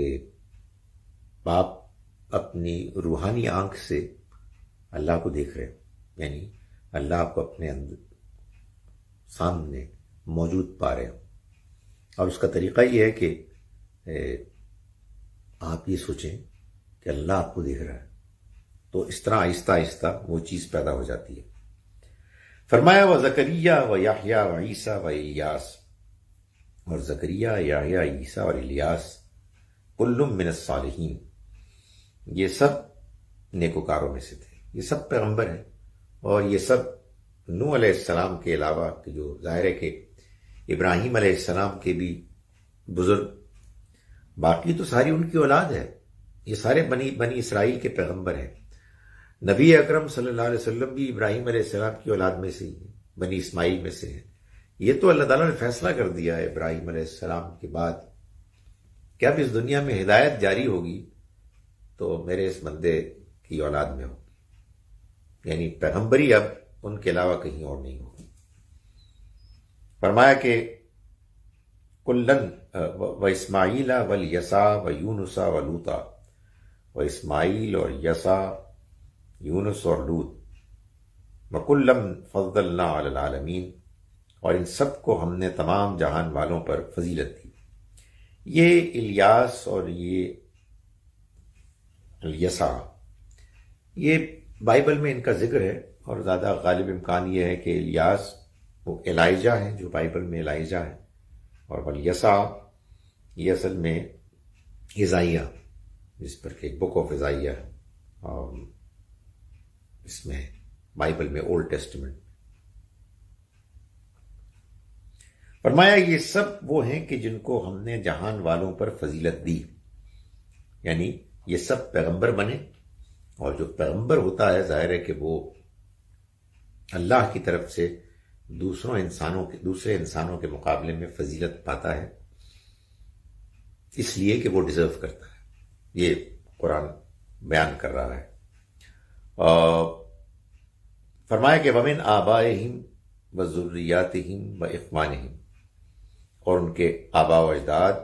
آپ اپنی روحانی آنکھ سے اللہ کو دیکھ رہے ہو، یعنی اللہ آپ کو اپنے اندر سامنے موجود پا رہے ہو۔ اور اس کا طریقہ یہ ہے کہ آپ یہ سوچیں کہ اللہ آپ کو دیکھ رہا ہے، تو اس طرح آہستہ آہستہ وہ چیز پیدا ہو جاتی ہے۔ فرمایا وزکریہ و یحییٰ و عیسیٰ و الیاس، اور زکریہ، یحییٰ، عیسیٰ اور الیاس کل من الصالحین، یہ سب نیکوکاروں میں سے تھے، یہ سب پیغمبر ہیں، اور یہ سب نوح علیہ السلام کے علاوہ، کہ جو ظاہر ہے کہ ابراہیم علیہ السلام کے بھی بزرگ، باقی تو ساری ان کی اولاد ہے، یہ سارے بنی اسرائیل کے پیغمبر ہیں۔ نبی اکرم صلی اللہ علیہ وسلم بھی ابراہیم علیہ السلام کی اولاد میں سے ہی ہیں، بنی اسماعیل میں سے ہیں۔ یہ تو اللہ تعالیٰ نے فیصلہ کر دیا ہے ابراہیم علیہ السلام کے بعد کہ اب اس دنیا میں ہدایت جاری ہوگی تو میرے اس بندے کی اولاد میں ہوگی، یعنی پیغمبری اب ان کے علاوہ کہیں اور نہیں ہوگی۔ فرمایا کہ کلن و اسماعیل و الیسع و یونس و لوطا، و اسماعیل اور یسع، یونس اور لوط، وکلم فضلنا علی العالمین، اور ان سب کو ہم نے تمام جہان والوں پر فضیلت دی۔ یہ الیاس اور یہ الیسع، یہ بائبل میں ان کا ذکر ہے، اور زیادہ غالب امکان یہ ہے کہ الیاس وہ الائجہ ہیں، جو بائبل میں الائجہ ہیں، اور الیسع یہ اصل میں عزائیہ، جس پر کہ ایک بک آف عزائیہ ہے، اور اس میں بائبل میں اولڈ ٹیسٹمنٹ۔ فرمایا یہ سب وہ ہیں کہ جن کو ہم نے جہان والوں پر فضیلت دی، یعنی یہ سب پیغمبر بنے، اور جو پیغمبر ہوتا ہے ظاہر ہے کہ وہ اللہ کی طرف سے دوسرے انسانوں کے مقابلے میں فضیلت پاتا ہے، اس لیے کہ وہ ڈیزرو کرتا ہے۔ یہ قرآن بیان کر رہا ہے۔ فرمایا کہ وَمِنْ آبائِهِمْ وَذُرِّيَّاتِهِمْ وَإِخْوَانِهِمْ، اور ان کے آبا و اجداد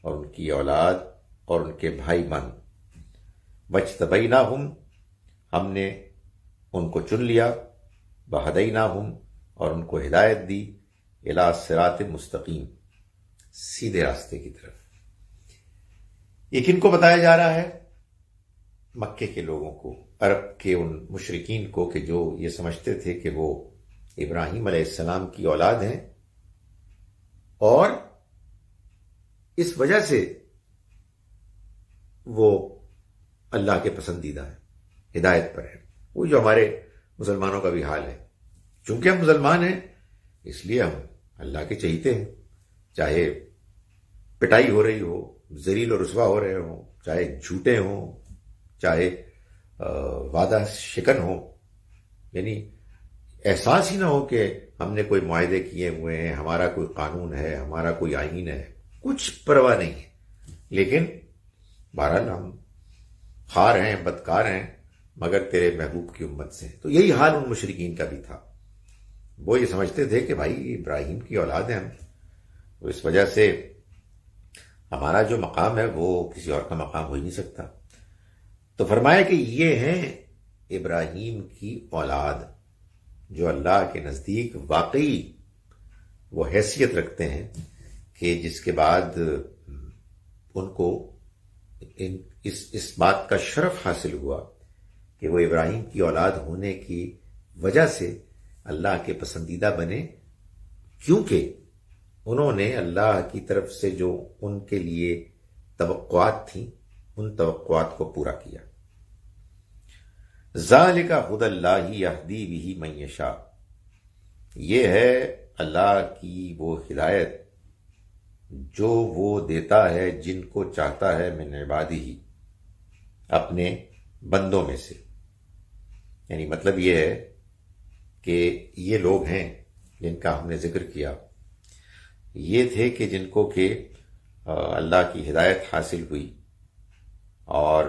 اور ان کی اولاد اور ان کے بھائی بہن، وَاجْتَبَيْنَاهُمْ، ہم نے ان کو چن لیا، وَهَدَيْنَاهُمْ، اور ان کو ہدایت دی، اِلَىٰ صِرَاطٍ مستقیم، سیدھے راستے کی طرف۔ یہ کن کو بتایا جا رہا ہے؟ مکے کے لوگوں کو، عرب کے ان مشرکین کو کہ جو یہ سمجھتے تھے کہ وہ ابراہیم علیہ السلام کی اولاد ہیں اور اس وجہ سے وہ اللہ کے پسندیدہ ہیں، ہدایت پر ہیں۔ وہ جو ہمارے مسلمانوں کا بھی حال ہے، چونکہ ہم مسلمان ہیں اس لیے ہم اللہ کے چہیتے ہیں، چاہے پٹائی ہو رہی ہو، ذلیل و رسوا ہو رہے ہوں، چاہے جھوٹے ہوں، چاہے وعدہ شکن ہو، یعنی احساس ہی نہ ہو کہ ہم نے کوئی معاہدے کیے ہوئے ہیں، ہمارا کوئی قانون ہے، ہمارا کوئی آئین ہے، کچھ پرواہ نہیں ہے، لیکن بہرحال ہم خار ہیں، بدکار ہیں، مگر تیرے محبوب کی امت سے۔ تو یہی حال ان مشرکین کا بھی تھا۔ وہ یہ سمجھتے تھے کہ بھائی ابراہیم کی اولاد ہیں ہم، تو اس وجہ سے ہمارا جو مقام ہے وہ کسی اور کا مقام ہو ہی نہیں سکتا۔ تو فرمایا کہ یہ ہیں ابراہیم کی اولاد جو اللہ کے نزدیک واقعی وہ حیثیت رکھتے ہیں کہ جس کے بعد ان کو اس بات کا شرف حاصل ہوا کہ وہ ابراہیم کی اولاد ہونے کی وجہ سے اللہ کے پسندیدہ بنے، کیونکہ انہوں نے اللہ کی طرف سے جو ان کے لیے توقعات تھیں ان توقعات کو پورا کیا۔ ذالک ھدی اللہ یہدی بہ من یشاء، یہ ہے اللہ کی وہ ہدایت جو وہ دیتا ہے جن کو چاہتا ہے، من عبادہ، اپنے بندوں میں سے۔ یعنی مطلب یہ ہے کہ یہ لوگ ہیں جن کا ہم نے ذکر کیا، یہ تھے کہ جن کو کہ اللہ کی ہدایت حاصل ہوئی اور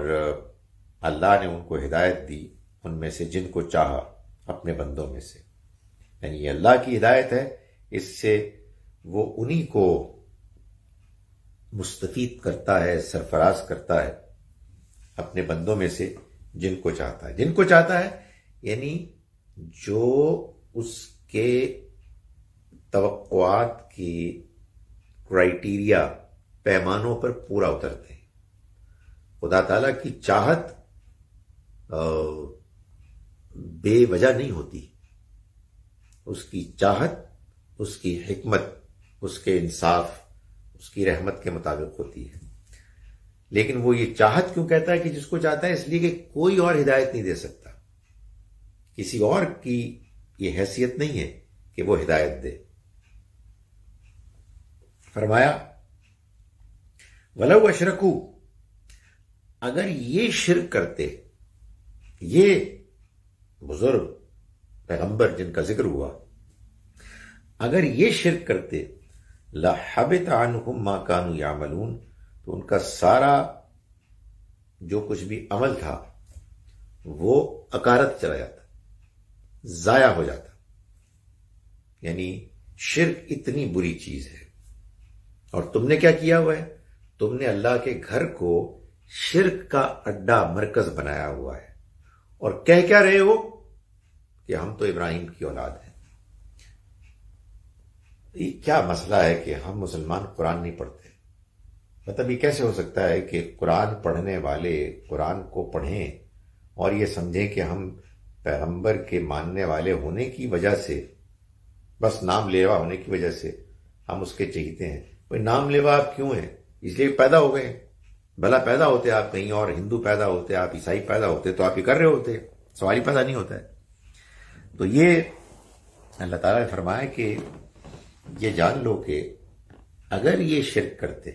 اللہ نے ان کو ہدایت دی ان میں سے جن کو چاہا اپنے بندوں میں سے، یعنی یہ اللہ کی ہدایت ہے، اس سے وہ انہی کو مستفید کرتا ہے، سرفراز کرتا ہے اپنے بندوں میں سے جن کو چاہتا ہے۔ جن کو چاہتا ہے یعنی جو اس کے توقعات کی کرائیٹیریا پیمانوں پر پورا اترتے ہیں۔ خدا تعالیٰ کی چاہت بے وجہ نہیں ہوتی، اس کی چاہت اس کی حکمت، اس کے انصاف، اس کی رحمت کے مطابق ہوتی ہے۔ لیکن وہ یہ چاہت کیوں کہتا ہے کہ جس کو چاہتا ہے؟ اس لیے کہ کوئی اور ہدایت نہیں دے سکتا، کسی اور کی یہ حیثیت نہیں ہے کہ وہ ہدایت دے۔ فرمایا وَلَوْ أَشْرَكُوا، اگر یہ شرک کرتے، یہ بزرگ پیغمبر جن کا ذکر ہوا اگر یہ شرک کرتے، لَحَبِطَ عَنْهُمْ مَا كَانُوا يَعْمَلُونَ، تو ان کا سارا جو کچھ بھی عمل تھا وہ اکارت چلا جاتا، ضائع ہو جاتا۔ یعنی شرک اتنی بری چیز ہے، اور تم نے کیا کیا ہوا ہے؟ تم نے اللہ کے گھر کو شرک کا اڈا مرکز بنایا ہوا ہے، اور کہہ کیا رہے ہو کہ ہم تو ابراہیم کی اولاد ہیں۔ یہ کیا مسئلہ ہے کہ ہم مسلمان قرآن نہیں پڑھتے؟ مطلب یہ کیسے ہو سکتا ہے کہ قرآن پڑھنے والے قرآن کو پڑھیں اور یہ سمجھیں کہ ہم پیغمبر کے ماننے والے ہونے کی وجہ سے، بس نام لیوا ہونے کی وجہ سے ہم اس کے چہیتے ہیں؟ کوئی نام لیوا آپ کیوں ہیں؟ اس لیے پیدا ہو گئے، بھلا پیدا ہوتے آپ کہیں اور ہندو پیدا ہوتے، آپ عیسائی پیدا ہوتے تو آپ یہ کر رہے ہوتے، سوال ہی پیدا نہیں ہوتا ہے۔ تو یہ اللہ تعالیٰ نے فرمایا کہ یہ جان لو کہ اگر یہ شرک کرتے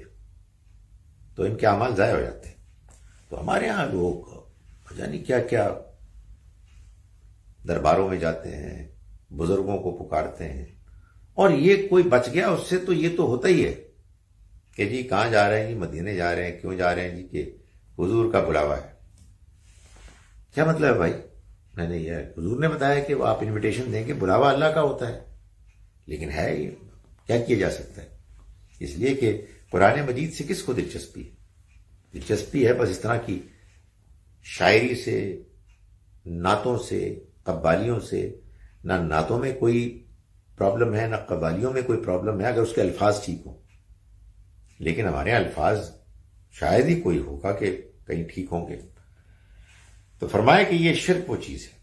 تو ان کے اعمال ضائع ہو جاتے۔ تو ہمارے ہاں لوگ جانی کیا کیا درباروں میں جاتے ہیں، بزرگوں کو پکارتے ہیں، اور یہ کوئی بچ گیا اس سے تو یہ تو ہوتا ہی ہے کہ جی کہاں جا رہے ہیں جی؟ مدینے جا رہے ہیں. کیوں جا رہے ہیں جی؟ کہ حضور کا بلاوا ہے. کیا مطلب ہے بھائی؟ میں نے یہ حضور نے بتایا کہ وہ آپ انویٹیشن دیں گے، بلاوا اللہ کا ہوتا ہے. لیکن ہے یہ کیا کیا جا سکتا ہے؟ اس لیے کہ قرآن مجید سے کس کو دلچسپی ہے؟ دلچسپی ہے بس اس طرح کی شاعری سے، نعتوں سے، قوالیوں سے. نہ نعتوں میں کوئی پرابلم ہے، نہ قوالیوں میں کوئی پرابلم ہے اگر اس کے الفاظ ٹھیک ہوں. لیکن ہمارے الفاظ شاید ہی کوئی ہوگا کہ کہیں ٹھیک ہوں گے. تو فرمایا کہ یہ شرک وہ چیز ہے.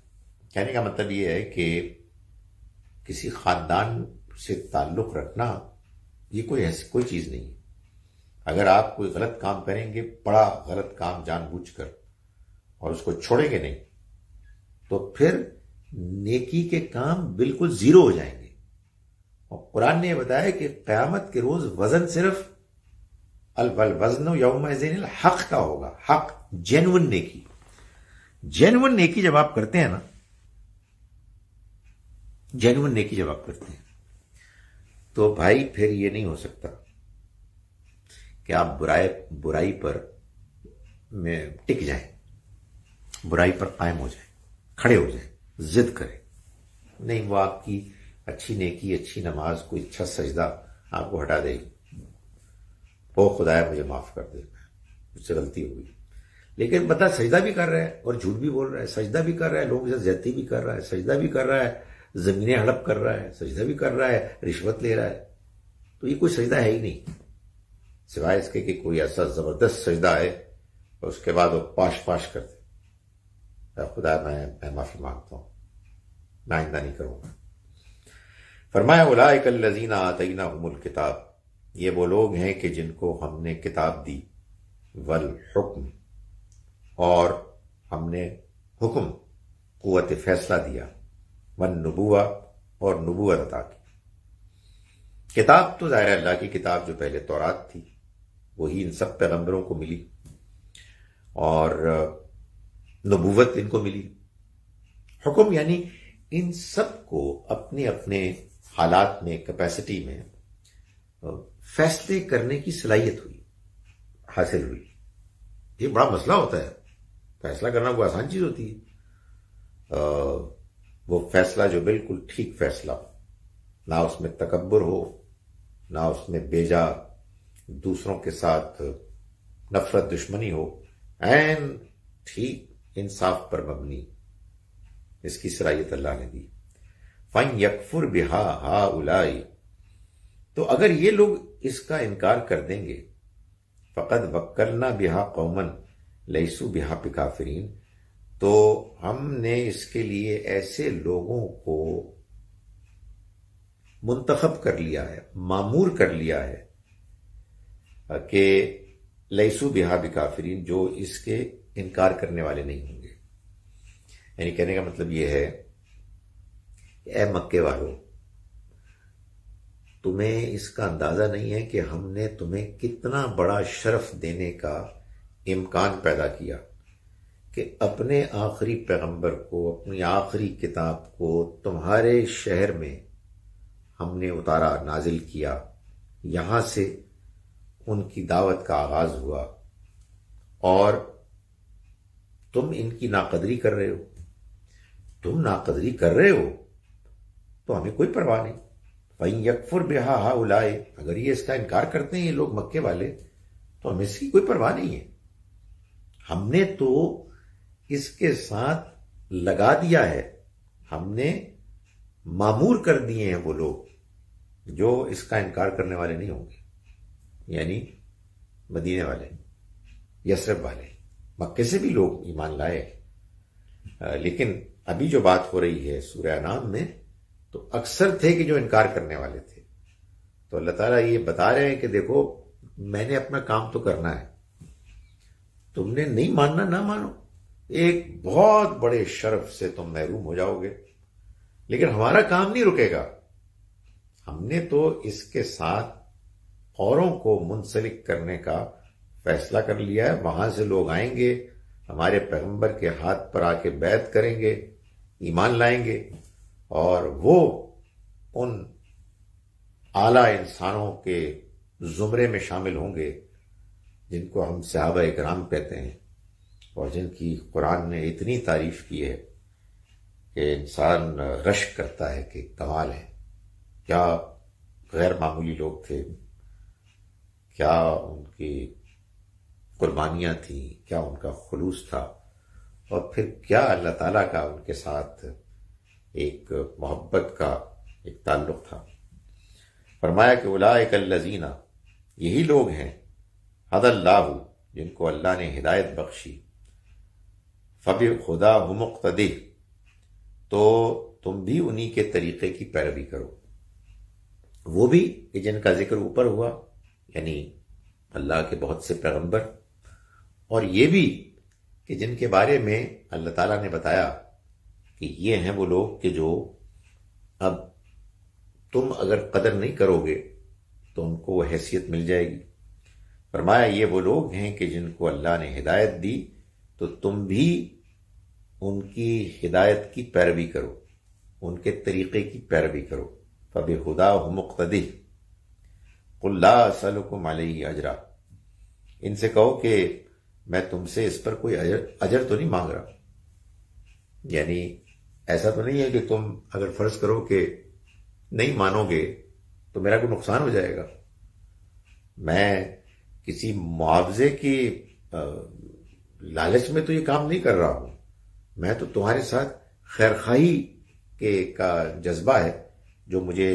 کہنے کا مطلب یہ ہے کہ کسی خاندان سے تعلق رکھنا یہ کوئی چیز نہیں ہے. اگر آپ کوئی غلط کام کریں گے، بڑا غلط کام جان بوجھ کر، اور اس کو چھوڑیں گے نہیں، تو پھر نیکی کے کام بالکل زیرو ہو جائیں گے. اور قرآن نے یہ بتایا کہ قیامت کے روز وزن صرف الوزن یومئذ الحق کا ہوگا. حق، جینون نیکی. جینون نیکی جب آپ کرتے ہیں نا، جینون نیکی جب آپ کرتے ہیں تو بھائی پھر یہ نہیں ہو سکتا کہ آپ برائی پر میں ٹک جائیں، برائی پر قائم ہو جائیں، کھڑے ہو جائیں، ضد کریں. نہیں، وہ آپ کی اچھی نیکی، اچھی نماز، کوئی اچھا سجدہ آپ کو ہٹا دے گی. او خدایا مجھے معاف کر دے، مجھ سے غلطی ہوئی. لیکن بتا سجدہ بھی کر رہا ہے اور جھوٹ بھی بول رہا ہے، سجدہ بھی کر رہا ہے، لوگوں کے ساتھ زیادتی بھی کر رہا ہے، سجدہ بھی کر رہا ہے، زمینیں ہڑپ کر رہا ہے، سجدہ بھی کر رہا ہے، رشوت لے رہا ہے. تو یہ کوئی سجدہ ہے ہی نہیں، سوائے اس کے کہ کوئی ایسا زبردست سجدہ ہے اور اس کے بعد وہ پاش کر دے. خدا میں معافی مانگتا ہوں، میں آئندہ نہیں کروں گا. فرمایا اولئک الذین آتیناہم الکتاب، یہ وہ لوگ ہیں کہ جن کو ہم نے کتاب دی، والحکم، اور ہم نے حکم، قوت فیصلہ دیا، والنبوہ، اور نبوت عطا کی. کتاب تو ظاہر اللہ کی کتاب جو پہلے تورات تھی وہی ان سب پیغمبروں کو ملی، اور نبوت ان کو ملی. حکم یعنی ان سب کو اپنے اپنے حالات میں، کیپیسٹی میں فیصلے کرنے کی صلاحیت حاصل ہوئی. یہ بڑا مسئلہ ہوتا ہے، فیصلہ کرنا کوئی آسان چیز ہوتی ہے. وہ فیصلہ جو بالکل ٹھیک فیصلہ، نہ اس میں تکبر ہو، نہ اس میں بیجا دوسروں کے ساتھ نفرت دشمنی ہو، عین ٹھیک انصاف پر مبنی، اس کی صلاحیت اللہ نے دی. فَإِن يَكْفُرْ بِهَا هَؤُلَاءِ، تو اگر یہ لوگ اس کا انکار کر دیں گے، فَقَدْ وَكَّلْنَا بِهَا قَوْمًا لَيْسُوا بِهَا بِكَافِرِينَ، تو ہم نے اس کے لیے ایسے لوگوں کو منتخب کر لیا ہے، مامور کر لیا ہے کہ لیسو بہا بکافرین، جو اس کے انکار کرنے والے نہیں ہوں گے. یعنی کہنے کا مطلب یہ ہے کہ اے مکے والو، تمہیں اس کا اندازہ نہیں ہے کہ ہم نے تمہیں کتنا بڑا شرف دینے کا امکان پیدا کیا کہ اپنے آخری پیغمبر کو، اپنی آخری کتاب کو تمہارے شہر میں ہم نے اتارا، نازل کیا. یہاں سے ان کی دعوت کا آغاز ہوا، اور تم ان کی ناقدری کر رہے ہو. تم ناقدری کر رہے ہو تو ہمیں کوئی پرواہ نہیں. وَإِن يَكْفُرْ بِهَا هَؤُلَاءِ، اگر یہ اس کا انکار کرتے ہیں یہ لوگ مکے والے، تو ہمیں اس کی کوئی پرواہ نہیں ہے. ہم نے تو اس کے ساتھ لگا دیا ہے، ہم نے مامور کر دیے ہیں وہ لوگ جو اس کا انکار کرنے والے نہیں ہوں گے. یعنی مدینے والے، یثرب والے، مکے سے بھی لوگ ایمان لائے. لیکن ابھی جو بات ہو رہی ہے سورہ انعام میں، تو اکثر تھے کہ جو انکار کرنے والے تھے. تو اللہ تعالیٰ یہ بتا رہے ہیں کہ دیکھو میں نے اپنا کام تو کرنا ہے، تم نے نہیں ماننا، نہ مانو، ایک بہت بڑے شرف سے تم محروم ہو جاؤ گے، لیکن ہمارا کام نہیں رکے گا. ہم نے تو اس کے ساتھ اوروں کو منسلک کرنے کا فیصلہ کر لیا ہے. وہاں سے لوگ آئیں گے، ہمارے پیغمبر کے ہاتھ پر آ کے بیعت کریں گے، ایمان لائیں گے، اور وہ ان اعلیٰ انسانوں کے زمرے میں شامل ہوں گے جن کو ہم صحابہ اکرام کہتے ہیں، اور جن کی قرآن نے اتنی تعریف کی ہے کہ انسان رشک کرتا ہے کہ کمال ہے، کیا غیر معمولی لوگ تھے، کیا ان کی قربانیاں تھیں، کیا ان کا خلوص تھا، اور پھر کیا اللہ تعالیٰ کا ان کے ساتھ ایک محبت کا ایک تعلق تھا۔ فرمایا کہ اولئک الذین، یہی لوگ ہیں، ہدی اللہ، جن کو اللہ نے ہدایت بخشی، فبہداہ مقتدی، تو تم بھی انہی کے طریقے کی پیروی کرو۔ وہ بھی کہ جن کا ذکر اوپر ہوا، یعنی اللہ کے بہت سے پیغمبر، اور یہ بھی کہ جن کے بارے میں اللہ تعالیٰ نے بتایا کہ یہ ہیں وہ لوگ کہ جو اب تم اگر قدر نہیں کرو گے تو ان کو وہ حیثیت مل جائے گی۔ فرمایا یہ وہ لوگ ہیں کہ جن کو اللہ نے ہدایت دی تو تم بھی ان کی ہدایت کی پیروی کرو، ان کے طریقے کی پیروی کرو۔ فَبِهُدَاهُ مُقْتَدِهْ قُلْ لَا أَسْأَلُكُمْ عَلَيْهِ أَجْرًا، ان سے کہو کہ میں تم سے اس پر کوئی اجر تو نہیں مانگ رہا، یعنی ایسا تو نہیں ہے کہ تم اگر فرض کرو کہ نہیں مانو گے تو میرا کوئی نقصان ہو جائے گا، میں کسی معاوضے کی لالچ میں تو یہ کام نہیں کر رہا ہوں، میں تو تمہارے ساتھ خیرخواہی کا جذبہ ہے جو مجھے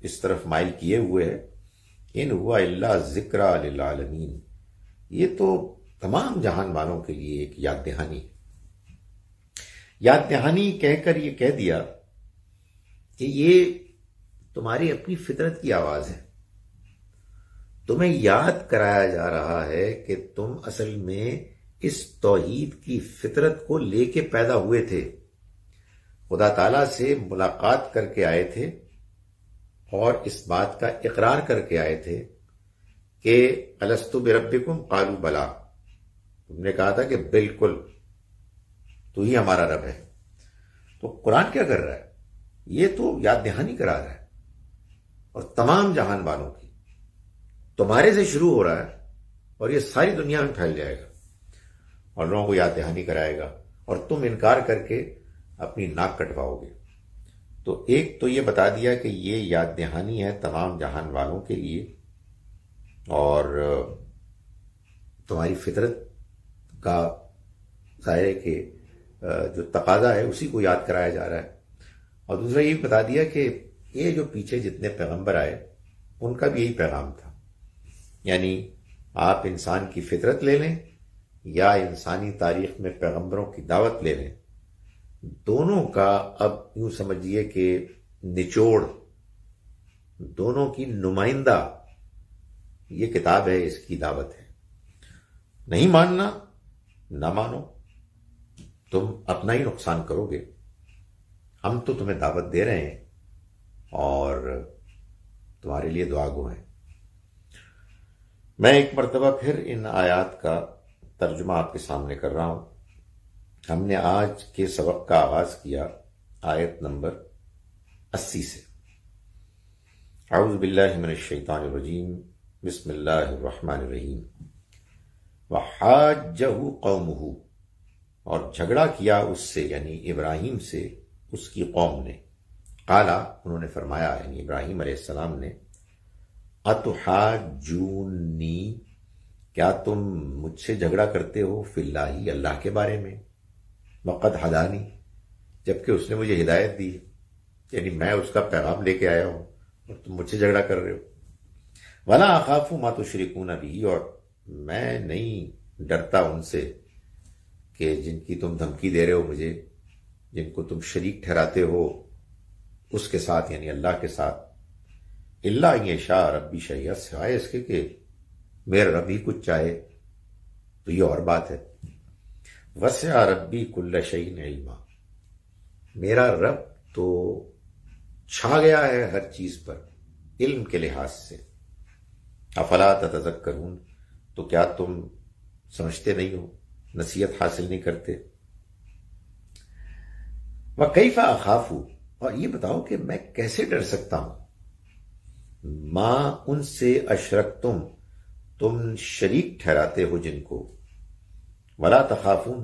اس طرف مائل کیے ہوئے ہے۔ ان ہوا الا ذکریٰ للعالمین، یہ تو تمام جہان والوں کے لیے ایک یاد دہانی ہے۔ یاد دہانی کہہ کر یہ کہہ دیا کہ یہ تمہاری اپنی فطرت کی آواز ہے، تمہیں یاد کرایا جا رہا ہے کہ تم اصل میں اس توحید کی فطرت کو لے کے پیدا ہوئے تھے، خدا تعالیٰ سے ملاقات کر کے آئے تھے اور اس بات کا اقرار کر کے آئے تھے کہ الست بربکم قالوا بلا، تم نے کہا تھا کہ بالکل تو ہی ہمارا رب ہے۔ تو قرآن کیا کر رہا ہے؟ یہ تو یاد دہانی کرا رہا ہے، اور تمام جہان والوں کی، تمہارے سے شروع ہو رہا ہے اور یہ ساری دنیا میں پھیل جائے گا اور لوگوں کو یاد دہانی کرائے گا، اور تم انکار کر کے اپنی ناک کٹواؤ گے۔ تو ایک تو یہ بتا دیا کہ یہ یاد دہانی ہے تمام جہان والوں کے لیے، اور تمہاری فطرت کا ظاہر ہے کہ جو تقاضا ہے اسی کو یاد کرایا جا رہا ہے۔ اور دوسرا یہ بتا دیا کہ یہ جو پیچھے جتنے پیغمبر آئے ان کا بھی یہی پیغام تھا، یعنی آپ انسان کی فطرت لے لیں یا انسانی تاریخ میں پیغمبروں کی دعوت لے لیں، دونوں کا اب یوں سمجھیے کہ نچوڑ، دونوں کی نمائندہ یہ کتاب ہے، اس کی دعوت ہے۔ نہیں ماننا، نہ مانو، تم اپنا ہی نقصان کرو گے، ہم تو تمہیں دعوت دے رہے ہیں اور تمہارے لیے دعا گو ہیں۔ میں ایک مرتبہ پھر ان آیات کا ترجمہ آپ کے سامنے کر رہا ہوں۔ ہم نے آج کے سبق کا آغاز کیا آیت نمبر 80 سے۔ اعوذ باللہ من الشیطان الرجیم، بسم اللہ الرحمن الرحیم۔ وحاجہ قومہ، اور جھگڑا کیا اس سے یعنی ابراہیم سے اس کی قوم نے، قالا، انہوں نے فرمایا یعنی ابراہیم علیہ السلام نے، اتحاجونی، کیا تم مجھ سے جھگڑا کرتے ہو، فی اللہ، اللہ کے بارے میں، وقد ہدانی، جبکہ اس نے مجھے ہدایت دی، یعنی میں اس کا پیغام لے کے آیا ہوں اور تم مجھ سے جھگڑا کر رہے ہو۔ ولا اخاف ما تشرکون بہ، اور میں نہیں ڈرتا ان سے کہ جن کی تم دھمکی دے رہے ہو مجھے، جن کو تم شریک ٹھہراتے ہو اس کے ساتھ یعنی اللہ کے ساتھ، الا ان یشاء ربی شیئا، سوائے اس کے کہ میرا رب ہی کچھ چاہے، تو یہ اور بات ہے۔ وسع ربی کل شیء علما، میرا رب تو چھا گیا ہے ہر چیز پر علم کے لحاظ سے۔ افلا تتذکرون، تو کیا تم سمجھتے نہیں ہو، نصیحت حاصل نہیں کرتے۔ وَكَيْفَ أَخَافُ، اور یہ بتاؤ کہ میں کیسے ڈر سکتا ہوں، ماں ان سے اشرکتم تم شریک ٹھہراتے ہو جن کو، ولا تخافون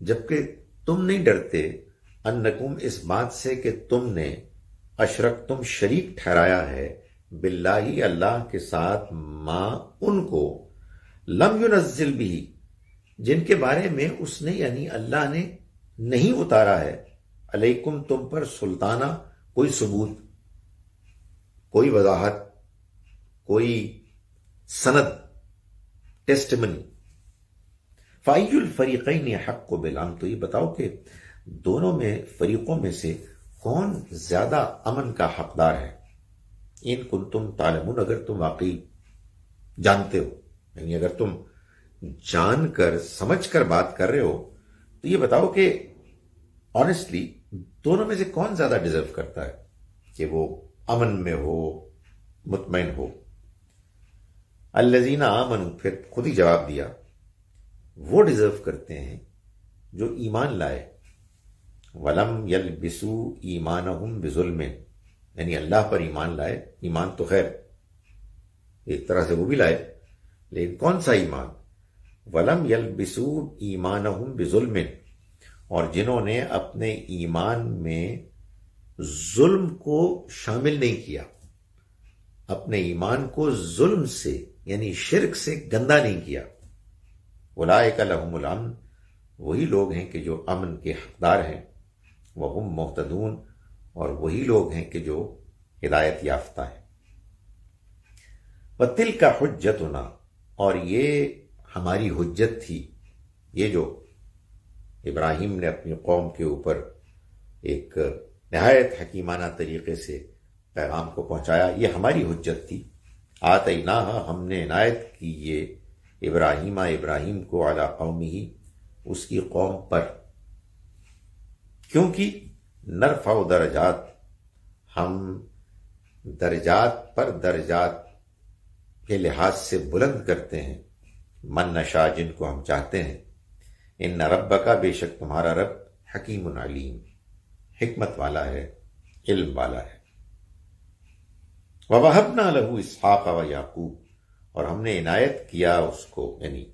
جبکہ تم نہیں ڈرتے، انکم اس بات سے کہ تم نے اشرکتم شریک ٹھہرایا ہے، باللہ اللہ کے ساتھ، ماں ان کو لم ينزل بھی جن کے بارے میں اس نے یعنی اللہ نے نہیں اتارا ہے، علیکم تم پر، سلطانہ کوئی ثبوت، کوئی وضاحت، کوئی سند، ٹیسٹمنی۔ فَأَيُّ الْفَرِيقَيْنِ أَحَقُّ بِالْأَمْنِ تو یہ بتاؤ کہ دونوں میں فریقوں میں سے کون زیادہ امن کا حقدار ہے، ان کنتم تعلمون اگر تم واقعی جانتے ہو، یعنی اگر تم جان کر سمجھ کر بات کر رہے ہو تو یہ بتاؤ کہ آنیسٹلی دونوں میں سے کون زیادہ ڈیزرو کرتا ہے کہ وہ امن میں ہو، مطمئن ہو۔ الذین آمنوا پھر خود ہی جواب دیا، وہ ڈیزرو کرتے ہیں جو ایمان لائے، ولم یلبسوا ایمانہم بظلم یعنی اللہ پر ایمان لائے، ایمان تو خیر ایک طرح سے وہ بھی لائے، لیکن کون سا ایمان؟ ولم یلبسوا ایمانہم بظلم اور جنہوں نے اپنے ایمان میں ظلم کو شامل نہیں کیا، اپنے ایمان کو ظلم سے یعنی شرک سے گندا نہیں کیا، اولئک لہم الامن وہی لوگ ہیں کہ جو امن کے حقدار ہیں، وہم مہتدون اور وہی لوگ ہیں کہ جو ہدایت یافتہ ہیں۔ وَتِلْكَ حُجَّتُنَا اور یہ ہماری حجت تھی، یہ جو ابراہیم نے اپنی قوم کے اوپر ایک نہایت حکیمانہ طریقے سے پیغام کو پہنچایا، یہ ہماری حجت تھی، آتیناہا ہم نے عنایت کی یہ ابراہیم کو علی قومہ اس کی قوم پر، کیونکہ نرفع درجات ہم درجات پر درجات کے لحاظ سے بلند کرتے ہیں، من نشاء جن کو ہم چاہتے ہیں، ان ربک بے شک تمہارا رب حکیم علیم حکمت والا ہے، علم والا ہے۔ وَوَهَبْنَا لَهُ اسحاق وَيَعْقُوب اور ہم نے عنایت کیا اس کو یعنی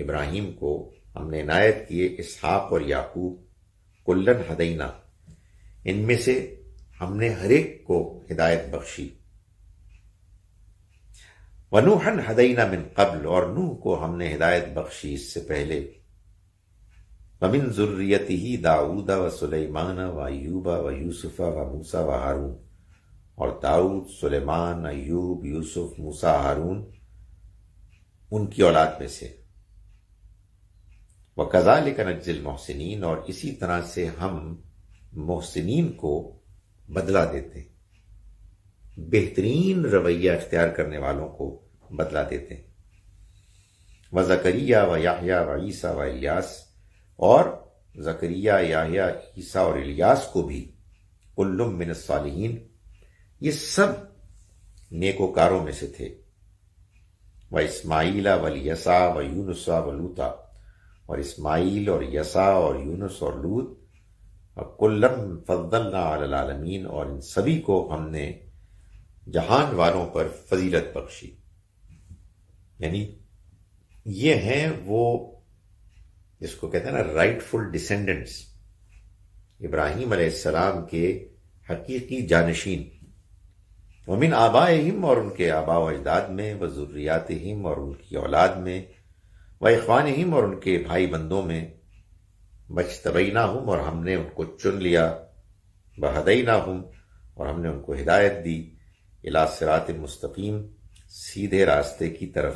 ابراہیم کو ہم نے عنایت کیے اسحاق اور یعقوب، کلن ہدینا ان میں سے ہم نے ہر ایک کو ہدایت بخشی، وَنُوحًا ہدینا من قبل اور نوح کو ہم نے ہدایت بخشی اس سے پہلے، وَمِن ذُرِّيَّتِهِ داؤد وسلیمان وایوب ویوسف وموسیٰ وہارون اور داؤد، سلیمان، ایوب، یوسف، موسیٰ، ہارون ان کی اولاد میں سے، وَكَذَلِكَ نَجْزِي الْمُحْسِنِينَ اور اسی طرح سے ہم محسنین کو بدلہ دیتے ہیں، بہترین رویہ اختیار کرنے والوں کو بدلہ دیتے ہیں۔ وَزَكَرِيَّا وَيَحْيَا وَعِيسَىٰ وَإِلْيَاسَ اور زکریا، یحییٰ، عیسیٰ اور الیاس کو بھی، کل من الصالحین یہ سب نیکوکاروں میں سے تھے، وَإِسْمَاعِيلَ وَالْيَسَعَ وَيُونُسَ وَلُوطَ اور اسماعیل اور یسع اور یونس اور لوط، وَكُلًّا فَضَّلْنَا عَلَى الْعَالَمِينَ اور ان سبھی کو ہم نے جہان والوں پر فضیلت بخشی، یعنی یہ ہیں وہ جس کو کہتے ہیں نا رائٹ فل ڈسینڈنٹس، ابراہیم علیہ السلام کے حقیقی جانشین، ومن آبائہم اور ان کے آباء و اجداد میں، وذریاتہم اور ان کی اولاد میں، واخوانہم اور ان کے بھائی بندوں میں، واجتبیناہم اور ہم نے ان کو چن لیا، وہدیناہم اور ہم نے ان کو ہدایت دی، الی صراط مستقیم سیدھے راستے کی طرف۔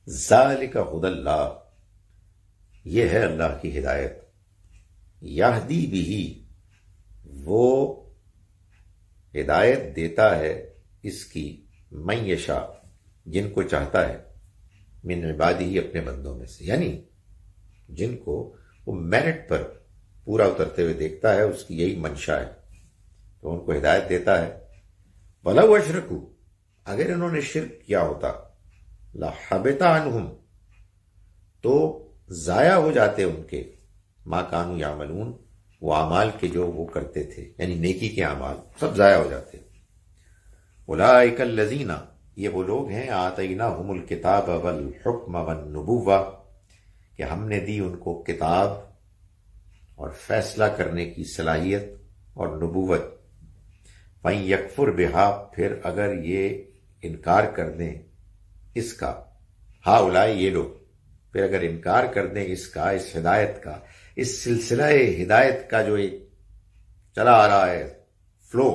ذالک ھدی اللہ یہ ہے اللہ کی ہدایت، یہدی بہ وہ ہدایت دیتا ہے اس کی، من یشاء جن کو چاہتا ہے، من عبادہ اپنے بندوں میں سے، یعنی جن کو وہ میرٹ پر پورا اترتے ہوئے دیکھتا ہے، اس کی یہی منشا ہے تو ان کو ہدایت دیتا ہے۔ وَلَوْ أَشْرَكُوا اگر انہوں نے شرک کیا ہوتا، لَحَبِطَ عَنْهُمْ تو ضائع ہو جاتے ان کے، ما کانوا یعملون وہ اعمال کے جو وہ کرتے تھے، یعنی نیکی کے اعمال سب ضائع ہو جاتے۔ اولئک الذین، یہ وہ لوگ ہیں، آتیناہم الکتاب والحکم والنبوہ، کہ ہم نے دی ان کو کتاب اور فیصلہ کرنے کی صلاحیت اور نبوت۔ وَإِن يَكْفُرْ بِهَا، پھر اگر یہ انکار کر دیں اس کا، ہؤلاء یہ لوگ، پھر اگر انکار کر دیں اس کا، اس ہدایت کا، اس سلسلہ ہدایت کا جو ایک چلا آ رہا ہے فلو،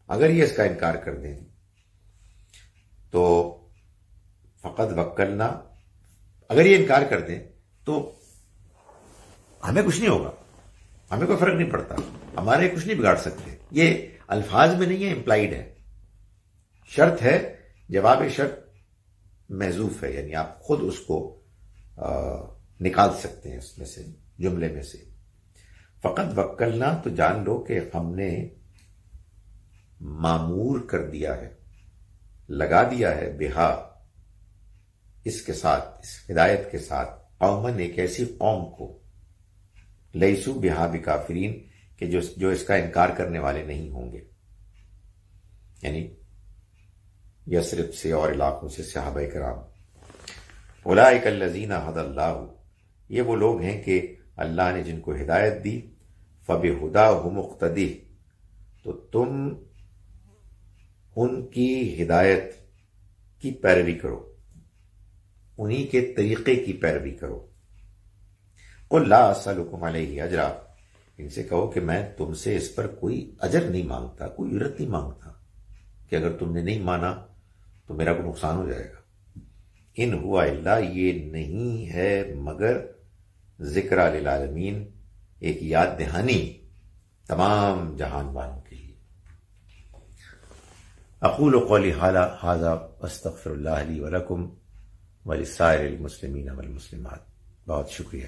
اگر یہ اس کا انکار کر دیں تو فقط وکلنا، اگر یہ انکار کر دیں تو ہمیں کچھ نہیں ہوگا، ہمیں کوئی فرق نہیں پڑتا، ہمارے کچھ نہیں بگاڑ سکتے۔ یہ الفاظ میں نہیں ہے، امپلائیڈ ہے، شرط ہے، جواب شرط محذوف ہے، یعنی آپ خود اس کو نکال سکتے ہیں اس میں سے، جملے میں سے۔ فقط وکلنا، تو جان لو کہ ہم نے معمور کر دیا ہے، لگا دیا ہے، بہا، اس کے ساتھ، اس ہدایت کے ساتھ، قومن، ایک ایسی قوم کو، لیسو بہا بکافرین، کہ جو اس کا انکار کرنے والے نہیں ہوں گے، یعنی یثرب سے اور علاقوں سے صحابہ کرام۔ اولئک الذین ھدی اللہ، یہ وہ لوگ ہیں کہ اللہ نے جن کو ہدایت دی، فبہداہ مقتدی، تو تم ان کی ہدایت کی پیروی کرو، انہی کے طریقے کی پیروی کرو۔ قل لا اسألکم علیہ اجرا، ان سے کہو کہ میں تم سے اس پر کوئی اجر نہیں مانگتا، کوئی اجرت نہیں مانگتا، کہ اگر تم نے نہیں مانا تو میرا کوئی نقصان ہو جائے گا۔ ان ہوا الا، یہ نہیں ہے مگر ذکر للعالمین، ایک یاد دہانی تمام جہان والوں کے لیے۔ اقول قولی ھذا واستغفر اللہ لی ولکم ولسائر المسلمین والمسلمات۔ بہت شکریہ۔